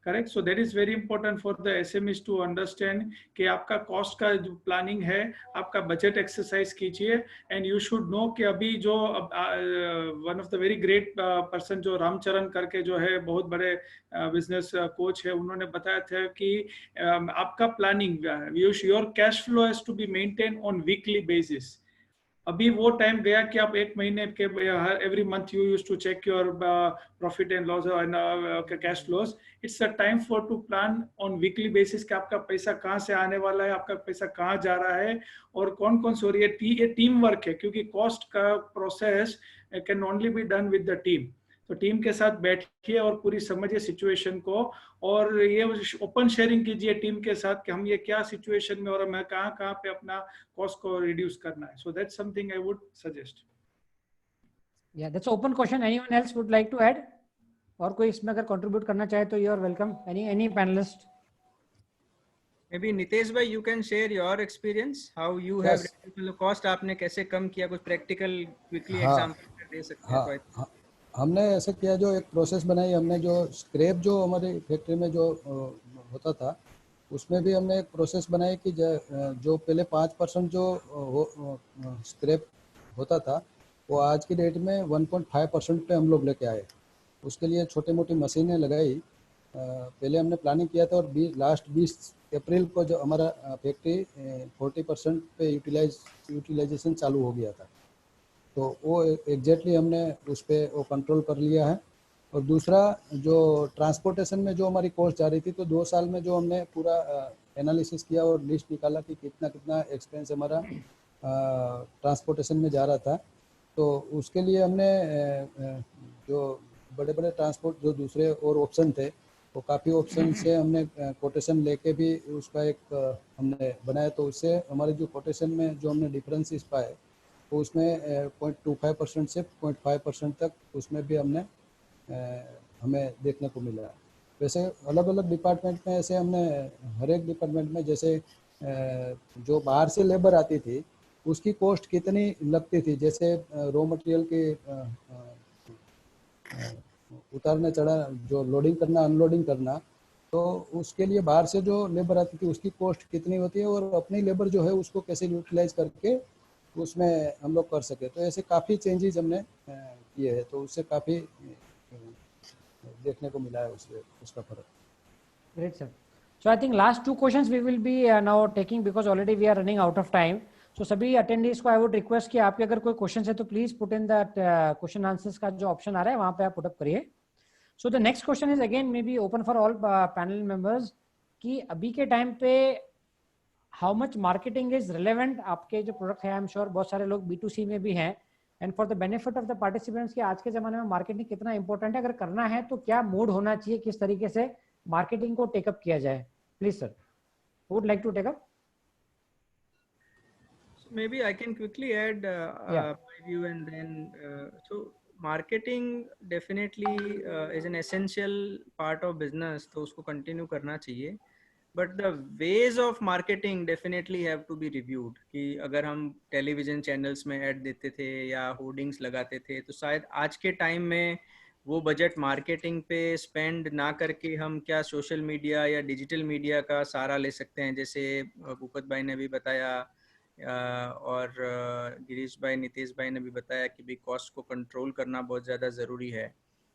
Correct. So that is very important for the SMEs to understand कि आपका कॉस्ट का जो प्लानिंग है, आपका बजट एक्सरसाइज कीजिए. एंड यू शुड नो कि अभी जो one of the very great person जो रामचरण करके जो है बहुत बड़े बिजनेस कोच है, उन्होंने बताया था कि आपका planning your cash flow has to be maintain on weekly basis. अभी वो टाइम गया कि आप एक महीने के every month you use to check your profit and loss and cash flows. It's a time for to plan on weekly basis कि आपका पैसा कहाँ से आने वाला है, आपका पैसा कहाँ जा रहा है और कौन कौन सी हो रही है. ये टीम वर्क है, क्योंकि कॉस्ट का process can only be done with the team. तो टीम के साथ बैठिए और पूरी समझिए सिचुएशन को, और ये ओपन शेयरिंग कीजिए टीम के साथ कि हम ये क्या सिचुएशन में और मैं कहाँ कहाँ पे अपना कॉस्ट को रिड्यूस करना है. So that's something I would suggest. या that's open question. Anyone else would like to add? और कोई इसमें अगर कंट्रीब्यूट करना चाहे तो you are welcome. Any panelist? Maybe Nitesh bhai, you can share your experience, how you have reduced cost. आपने कैसे कम किया, कुछ प्रैक्टिकल क्विकली एग्जांपल दे सकते हैं? हाँ, हमने ऐसे किया, जो एक प्रोसेस बनाई हमने, जो स्क्रैप जो हमारी फैक्ट्री में जो होता था उसमें भी हमने एक प्रोसेस बनाई कि जो पहले 5% जो स्क्रैप होता था वो आज की डेट में 1.5% पे हम लोग लेके आए. उसके लिए छोटी मोटी मशीनें लगाई. पहले हमने प्लानिंग किया था और लास्ट 20 अप्रैल को जो हमारा फैक्ट्री 40% पे यूटिलाइजेशन चालू हो गया था. तो वो एग्जैक्टली हमने उस पर वो कंट्रोल कर लिया है. और दूसरा, जो ट्रांसपोर्टेशन में जो हमारी कॉस्ट जा रही थी, तो 2 साल में जो हमने पूरा एनालिसिस किया और लिस्ट निकाला कि कितना कितना एक्सपेंस हमारा ट्रांसपोर्टेशन में जा रहा था. तो उसके लिए हमने जो बड़े बड़े ट्रांसपोर्ट जो दूसरे और ऑप्शन थे, वो काफ़ी ऑप्शन से हमने कोटेशन लेके भी उसका एक हमने बनाया. तो उससे हमारे जो कोटेशन में जो हमने डिफरेंसेस पाए, तो उसमें 0.25% से 0.5% तक उसमें भी हमें देखने को मिला. वैसे अलग अलग डिपार्टमेंट में ऐसे हमने हर एक डिपार्टमेंट में, जैसे जो बाहर से लेबर आती थी उसकी कॉस्ट कितनी लगती थी, जैसे रॉ मटेरियल के उतारने चढ़ा, जो लोडिंग करना अनलोडिंग करना, तो उसके लिए बाहर से जो लेबर आती थी उसकी कॉस्ट कितनी होती है और अपनी लेबर जो है उसको कैसे यूटिलाइज करके उसमें हम लोग कर सके. तो ऐसे काफ़ी चेंजेस हमने किए हैं. तो उससे काफ़ी देखने को मिला है उसका फर्क. Great sir. So I think last 2 questions we will be now taking because already we are running out of time. So सभी attendees को I would request कि आपके अगर कोई questions है तो please put in that question answers का जो option आ रहा है वहाँ पे आप put up करिए. So the next question is again maybe open for all panel members कि अभी के time पे how much marketing is relevant. आपके जो product है I am sure बहुत सारे लोग B2C में भी हैं. And for the benefit of the participants कि आज के ज़माने में मार्केटिंग कितना इंपॉर्टेंट है, अगर करना है तो क्या मोड होना चाहिए, किस तरीके से मार्केटिंग को टेकअप किया जाए. Please sir, would like to take up? Maybe I can quickly add my view and then so marketing definitely is an essential part of business, तो उसको continue करना चाहिए. But the ways of marketing definitely have to be reviewed. कि अगर हम टेलीविजन चैनल्स में ऐड देते थे या होर्डिंग्स लगाते थे, तो शायद आज के टाइम में वो बजट मार्केटिंग पे स्पेंड ना करके हम क्या सोशल मीडिया या डिजिटल मीडिया का सहारा ले सकते हैं, जैसे भूपत भाई ने भी बताया और गिरीश भाई, नितेश भाई ने भी बताया कि भी कॉस्ट को कंट्रोल करना बहुत ज़्यादा ज़रूरी है.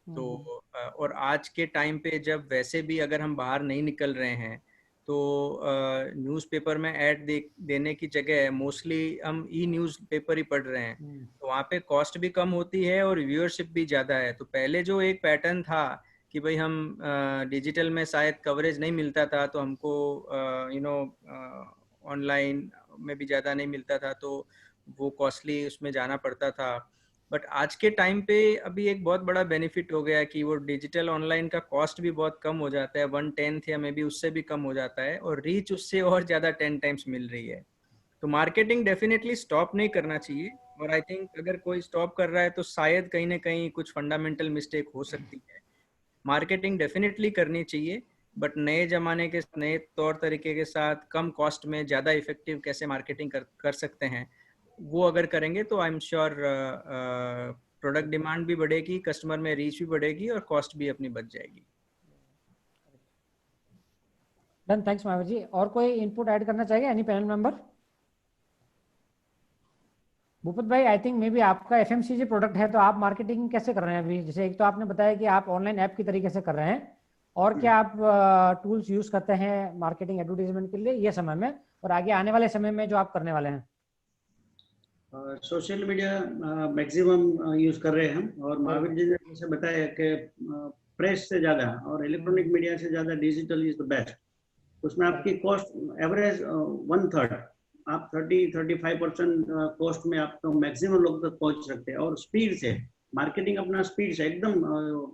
तो और आज के टाइम पे जब वैसे भी अगर हम बाहर नहीं निकल रहे हैं तो न्यूज़पेपर में ऐड देने की जगह मोस्टली हम ई न्यूज़पेपर ही पढ़ रहे हैं, तो वहाँ पे कॉस्ट भी कम होती है और व्यूअरशिप भी ज़्यादा है। तो पहले जो एक पैटर्न था कि भाई हम डिजिटल में शायद कवरेज नहीं मिलता था तो हमको ऑनलाइन में भी ज़्यादा नहीं मिलता था, तो वो कॉस्टली उसमें जाना पड़ता था। बट आज के टाइम पे अभी एक बहुत बड़ा बेनिफिट हो गया है कि वो डिजिटल ऑनलाइन का कॉस्ट भी बहुत कम हो जाता है, 1/10 या मे बी उससे भी कम हो जाता है, और रीच उससे और ज़्यादा 10 टाइम्स मिल रही है। तो मार्केटिंग डेफिनेटली स्टॉप नहीं करना चाहिए, और आई थिंक अगर कोई स्टॉप कर रहा है तो शायद कहीं ना कहीं कुछ फंडामेंटल मिस्टेक हो सकती है। मार्केटिंग डेफिनेटली करनी चाहिए, बट नए जमाने के नए तौर तरीके के साथ कम कॉस्ट में ज़्यादा इफेक्टिव कैसे मार्केटिंग कर सकते हैं, वो अगर करेंगे तो आई एम श्योर प्रोडक्ट डिमांड भी बढ़ेगी, कस्टमर में रीच भी बढ़ेगी और कॉस्ट भी अपनी बच जाएगी। डन, थैंक्स महावीर जी। और कोई इनपुट ऐड करना चाहेगा एनी पैनल मेंबर? भूपत भाई, आई थिंक मे बी आपका एफएमसीजी प्रोडक्ट है, तो आप मार्केटिंग कैसे कर रहे हैं अभी? जैसे एक तो आपने बताया कि आप ऑनलाइन ऐप की तरीके से कर रहे हैं, और क्या आप टूल्स यूज करते हैं मार्केटिंग एडवर्टाइजमेंट के लिए ये समय में और आगे आने वाले समय में जो आप करने वाले हैं? सोशल मीडिया मैक्सिमम यूज कर रहे हैं हम, और महावीर जी ने जैसे बताया कि प्रेस से ज्यादा और इलेक्ट्रॉनिक मीडिया से ज्यादा डिजिटल इज द बेस्ट। उसमें आपकी कॉस्ट एवरेज 1/3, आप 30-35% कॉस्ट में आप तो मैक्सिमम लोग तक पहुंच सकते हैं। और स्पीड से मार्केटिंग, अपना स्पीड से एकदम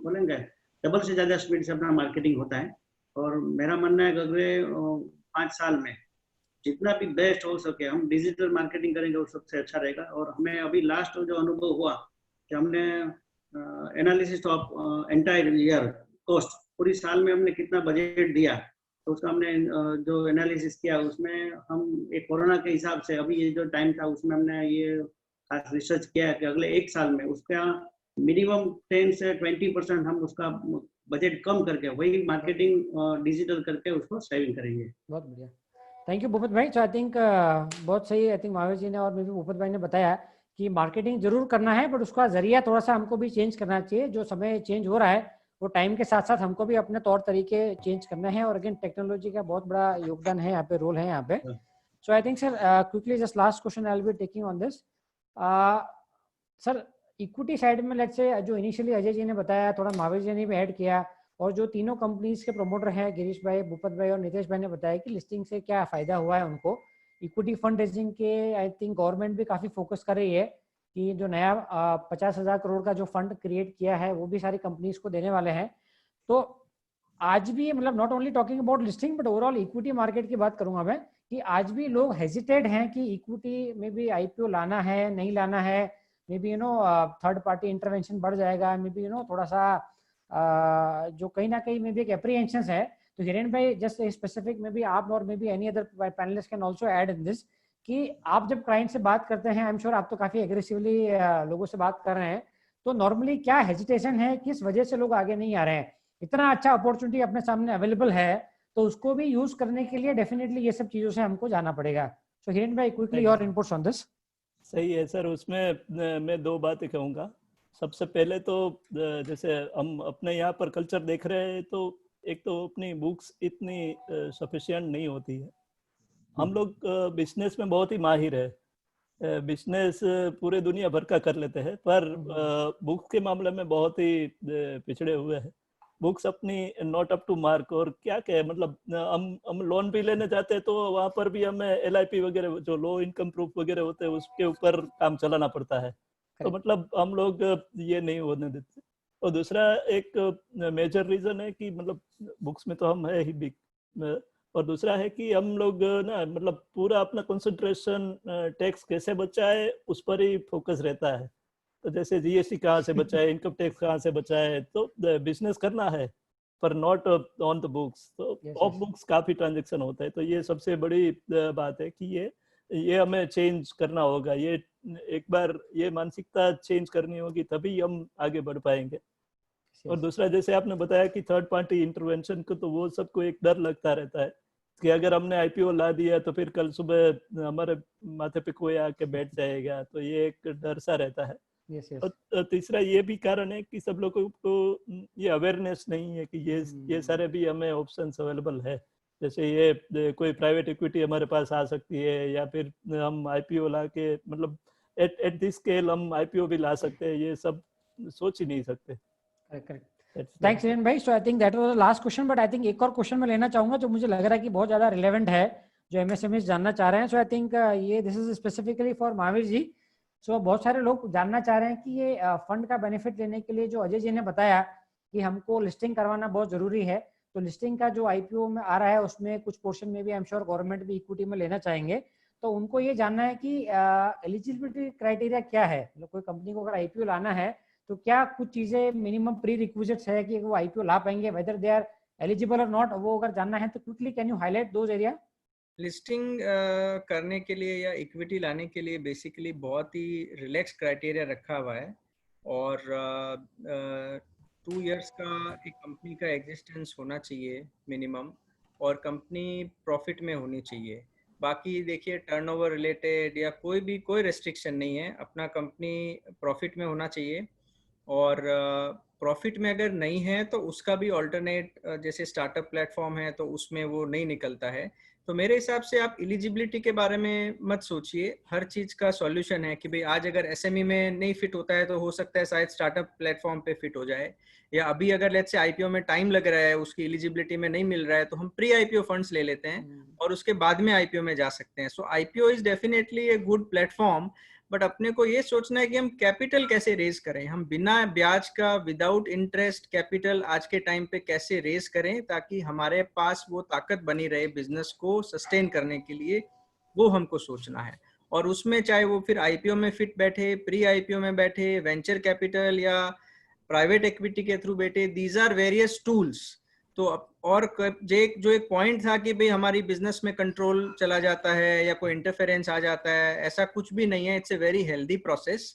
बोलेंगे डबल से ज्यादा स्पीड से अपना मार्केटिंग होता है। और मेरा मानना है कि अगले 5 साल में जितना भी बेस्ट हो सके हम डिजिटल मार्केटिंग करेंगे वो सबसे अच्छा रहेगा। और हमें अभी लास्ट जो अनुभव हुआ कि हमने analysis of entire year cost, पूरी साल में हमने कितना बजट दिया, तो उसका हमने जो एनालिसिस किया उसमें हम एक कोरोना के हिसाब से अभी ये जो टाइम था उसमें हमने ये खास रिसर्च किया कि अगले 1 साल में उसका मिनिमम 10 से 20% हम उसका बजट कम करके वही मार्केटिंग डिजिटल करके उसको सेविंग करेंगे। बहुत बढ़िया, थैंक यू भूपत भाई। तो आई थिंक बहुत सही, आई थिंक महावीर जी ने और मे भी भूपत भाई ने बताया कि मार्केटिंग जरूर करना है, बट उसका जरिया थोड़ा सा हमको भी चेंज करना चाहिए। जो समय चेंज हो रहा है वो टाइम के साथ साथ हमको भी अपने तौर तरीके चेंज करना है, और अगेन टेक्नोलॉजी का बहुत बड़ा योगदान है यहाँ पे, रोल है यहाँ पे। So I think sir quickly just last question I will be taking on this. Sir equity side में लेट्स से जो इनिशियली अजय जी ने बताया, थोड़ा महावीर जी ने भी ऐड किया, और जो तीनों कंपनीज के प्रमोटर हैं गिरीश भाई, भूपत भाई और नितेश भाई ने बताया कि लिस्टिंग से क्या फायदा हुआ है उनको। इक्विटी फंड रेजिंग के आई थिंक गवर्नमेंट भी काफी फोकस कर रही है कि जो नया 50,000 करोड़ का जो फंड क्रिएट किया है वो भी सारी कंपनीज को देने वाले हैं। तो आज भी मतलब not only talking about listing but overall equity market की बात करूंगा मैं, कि आज भी लोग हेजिटेट हैं कि इक्विटी में भी आईपीओ लाना है नहीं लाना है, may be third party intervention बढ़ जाएगा, मे बी थोड़ा सा जो कहीं ना कहीं में भी एक एप्रीहेंशंस है। तो हिरेन भाई जस्ट स्पेसिफिक में भी आप और may be any other panelist can also add in this कि आप जब क्लाइंट से बात करते हैं, आई एम श्योर आप तो काफी एग्रेसिवली लोगों से बात कर रहे हैं, तो नॉर्मली क्या हेजिटेशन है, किस वजह से लोग आगे नहीं आ रहे हैं? इतना अच्छा अपॉर्चुनिटी अपने सामने अवेलेबल है तो उसको भी यूज करने के लिए डेफिनेटली ये सब चीजों से हमको जाना पड़ेगा। सो हिरेन भाई quickly your inputs on this. सही है सर, उसमें मैं 2 बातें कहूँगा। सबसे पहले तो जैसे हम अपने यहाँ पर कल्चर देख रहे हैं, तो एक तो अपनी बुक्स इतनी सफिशिएंट नहीं होती है। हम लोग बिजनेस में बहुत ही माहिर है, बिजनेस पूरे दुनिया भर का कर लेते हैं, पर बुक्स के मामले में बहुत ही पिछड़े हुए हैं। बुक्स अपनी नॉट अप टू मार्क, और क्या कहे मतलब हम लोन भी लेने जाते हैं तो वहाँ पर भी हमें LIP वगैरह जो लो इनकम प्रूफ वगैरह होते हैं उसके ऊपर काम चलाना पड़ता है। तो मतलब हम लोग ये नहीं होने देते। और दूसरा एक मेजर रीजन है कि मतलब बुक्स में तो हम है ही बिग, और दूसरा है कि हम लोग ना मतलब पूरा अपना कंसंट्रेशन टैक्स कैसे बचाए उस पर ही फोकस रहता है। तो जैसे GST कहाँ से बचाए, इनकम टैक्स कहाँ से बचाए, तो बिजनेस करना है पर नॉट ऑन द बुक्स। तो ऑफ बुक्स काफी ट्रांजेक्शन होता है। तो ये सबसे बड़ी बात है कि ये हमें चेंज करना होगा। ये एक बार ये मानसिकता चेंज करनी होगी, तभी हम आगे बढ़ पाएंगे। और दूसरा जैसे आपने बताया कि थर्ड पार्टी इंटरवेंशन को, तो वो सबको एक डर लगता रहता है कि अगर हमने IPO ला दिया तो फिर कल सुबह हमारे माथे पे कोई आके बैठ जाएगा, तो ये एक डर सा रहता है। Yes, yes. और तीसरा ये भी कारण है कि सब लोगों को ये अवेयरनेस नहीं है कि ये सारे भी हमें ऑप्शंस अवेलेबल है। जैसे ये कोई प्राइवेट इक्विटी हमारे पास आ सकती है, या फिर हम आईपीओ ला के मतलब एट दिस स्केल हम आईपीओ भी ला सकते हैं, ये सब सोच ही नहीं सकते। करेक्ट। थैंक्स हिरेन भाई। So I think that was the last question, but I think एक और क्वेश्चन मैं लेना चाहूंगा जो मुझे लग रहा है कि बहुत ज्यादा रिलेवेंट है, जो एमएसएमईज जानना चाह रहे हैं। सो आई थिंक ये this is specifically for Mahavir ji. सो बहुत सारे लोग जानना चाह रहे हैं कि ये फंड का बेनिफिट लेने के लिए जो अजय जी ने बताया कि हमको लिस्टिंग करवाना बहुत जरूरी है, तो लिस्टिंग का जो आईपीओ में आ रहा है उसमें कुछ पोर्शन में भी आई एम श्योर गवर्नमेंट भी इक्विटी में लेना चाहेंगे, तो उनको ये जानना है कि एलिजिबिलिटी क्राइटेरिया क्या है। मतलब कोई कंपनी को अगर आईपीओ लाना है तो क्या कुछ चीजें मिनिमम प्री रिक्विजिट्स है कि वो आईपीओ ला पाएंगे, वेदर दे आर एलिजिबल और नॉट, वो अगर जानना है तो quickly can you highlight those area. Listing करने के लिए या इक्विटी लाने के लिए बेसिकली बहुत ही रिलैक्स क्राइटेरिया रखा हुआ है, और 2 इयर्स का एक कंपनी का एग्जिस्टेंस होना चाहिए मिनिमम, और कंपनी प्रॉफिट में होनी चाहिए। बाकी देखिए टर्नओवर रिलेटेड या कोई रेस्ट्रिक्शन नहीं है, अपना कंपनी प्रॉफिट में होना चाहिए। और प्रॉफिट में अगर नहीं है तो उसका भी ऑल्टरनेट जैसे स्टार्टअप प्लेटफॉर्म है तो उसमें वो नहीं निकलता है। तो मेरे हिसाब से आप एलिजिबिलिटी के बारे में मत सोचिए, हर चीज का सॉल्यूशन है कि भाई आज अगर एसएमई में नहीं फिट होता है तो हो सकता है शायद स्टार्टअप प्लेटफॉर्म पे फिट हो जाए, या अभी अगर लेट्स से आईपीओ में टाइम लग रहा है, उसकी एलिजिबिलिटी में नहीं मिल रहा है, तो हम प्री आईपीओ फंड्स ले लेते हैं और उसके बाद में आईपीओ में जा सकते हैं। So IPO is definitely a good platform, but अपने को ये सोचना है कि हम कैपिटल कैसे रेज करें, हम बिना ब्याज का विदाउट इंटरेस्ट कैपिटल आज के टाइम पे कैसे रेज करें ताकि हमारे पास वो ताकत बनी रहे बिजनेस को सस्टेन करने के लिए, वो हमको सोचना है। और उसमें चाहे वो फिर आईपीओ में फिट बैठे, प्री आईपीओ में बैठे, वेंचर कैपिटल या प्राइवेट इक्विटी के थ्रू बैठे, दीज आर वेरियस टूल्स। तो और जो एक पॉइंट था कि भाई हमारी बिजनेस में कंट्रोल चला जाता है या कोई इंटरफेरेंस आ जाता है, ऐसा कुछ भी नहीं है। It's a very healthy process,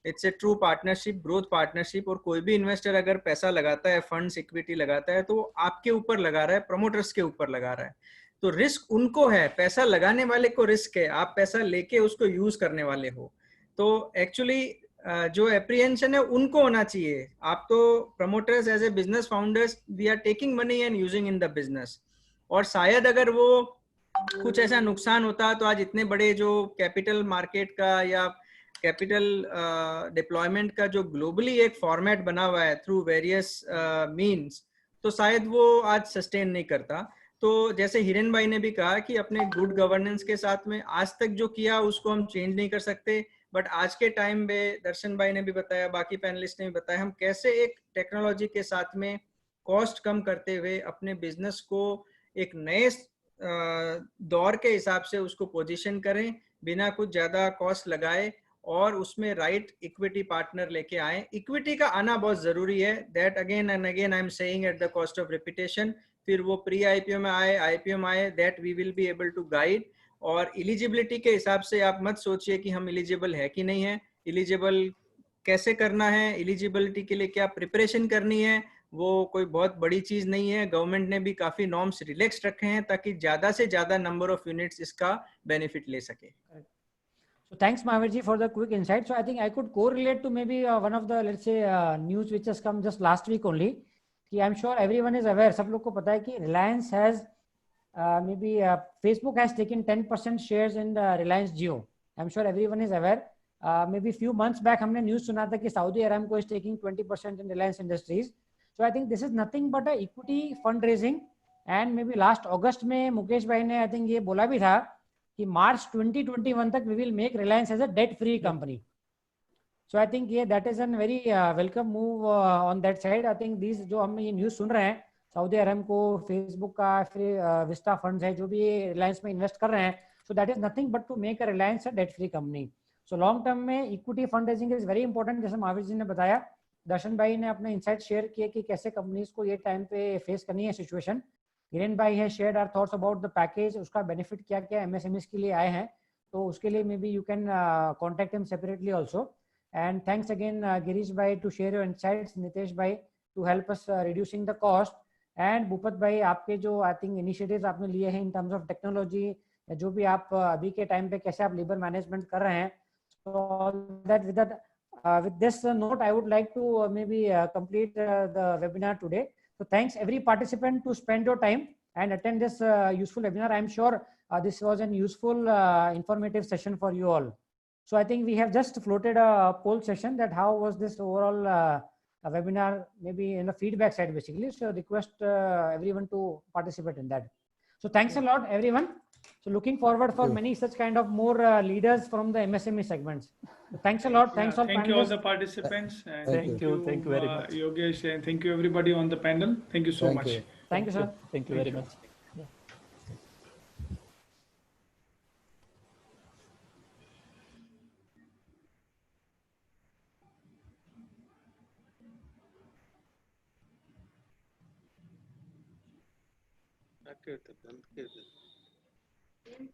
it's a true partnership, growth partnership. और कोई भी इन्वेस्टर अगर पैसा लगाता है, फंड्स इक्विटी लगाता है, तो वो आपके ऊपर लगा रहा है, प्रमोटर्स के ऊपर लगा रहा है। तो रिस्क उनको है, पैसा लगाने वाले को रिस्क है, आप पैसा लेके उसको यूज करने वाले हो। तो एक्चुअली जो एप्रीहेंशन है उनको होना चाहिए। आप तो promoters as a business founders, we are taking money and using in the business, और शायद अगर वो कुछ ऐसा नुकसान होता तो आज इतने बड़े जो कैपिटल मार्केट का या कैपिटल डिप्लॉयमेंट का जो ग्लोबली एक फॉर्मेट बना हुआ है थ्रू वेरियस मीन्स, तो शायद वो आज सस्टेन नहीं करता। तो जैसे हिरेन भाई ने भी कहा कि अपने गुड गवर्नेंस के साथ में आज तक जो किया उसको हम चेंज नहीं कर सकते, बट आज के टाइम में दर्शन भाई ने भी बताया, बाकी पैनलिस्ट ने भी बताया, हम कैसे एक टेक्नोलॉजी के साथ में कॉस्ट कम करते हुए अपने बिजनेस को एक नए दौर के हिसाब से उसको पोजीशन करें, बिना कुछ ज्यादा कॉस्ट लगाए, और उसमें राइट इक्विटी पार्टनर लेके आए। इक्विटी का आना बहुत जरूरी है, that again and again I am saying at the cost of repetition. फिर वो प्री आईपीओ में आए, आईपीओ में आए, that we will be able to guide. और एलिजिबिलिटी के हिसाब से आप मत सोचिए कि हम एलिजिबल है कि नहीं है, एलिजिबल कैसे करना है, एलिजिबिलिटी के लिए क्या प्रिपरेशन करनी है, वो कोई बहुत बड़ी चीज नहीं है। गवर्नमेंट ने भी काफी नॉर्म्स रिलैक्स रखे हैं ताकि ज्यादा से ज्यादा नंबर ऑफ यूनिट्स इसका बेनिफिट ले सके। So thanks Mahavir ji for the quick insight. So I think I could correlate to maybe one of the let's say news which has come just last week only. कि I'm sure everyone is aware, सब लोग को पता है कि Reliance has maybe Facebook has taken 10% shares in Reliance Jio. I'm sure everyone is aware. Maybe few months back हमने news सुना था कि Saudi Aramco is taking 20% in Reliance Industries. So I think this is nothing but a equity fundraising. And maybe last August में मुकेश भाई ने I think ये बोला भी था कि March 2021 तक we will make Reliance as a debt-free company. So I think ये that is a very welcome move on that side. I think these जो हम ये news सुन रहे हैं, सऊदी अरमको, फेसबुक का, फिर विस्टा फंड्स है जो भी रिलायंस में इन्वेस्ट कर रहे हैं, so that is nothing but to make a Reliance a debt free company. So long term में equity fund raising is very important. जैसे महावीर जी ने बताया, दर्शन भाई ने अपने इनसाइट शेयर किए कि कैसे कंपनीज को ये टाइम पे फेस करनी है सिचुएशन। हिरेन भाई है shared our thoughts about the package, उसका बेनिफिट क्या क्या एमएसएमईज के लिए आए हैं, तो उसके लिए maybe you can contact him separately also. And thanks again Girish भाई to share your insights, Nitesh भाई to help us reducing the cost, and Bhupat भाई आपके जो आई थिंक इनिशिएटिव्स आपने लिए हैं इन टर्म्स ऑफ टेक्नोलॉजी, या जो भी आप अभी के टाइम पे कैसे आप लेबर मैनेजमेंट कर रहे हैं, so that with that with this note, I would like to maybe complete the webinar today. So thanks every participant to spend your time and attend this useful webinar. I'm sure this was an useful, informative session for you all. So I think we have just floated a poll session that how was this overall webinar, maybe in the feedback side basically. So request everyone to participate in that. So thanks a lot, everyone. So looking forward for many such kind of more leaders from the MSME segments. So thanks a lot. Thanks all Thank you all panelists. the participants. And Thank you very much. Yogesh, and thank you everybody on the panel. Thank you so much. Thank you, sir. Thank you very much. बंद कर दे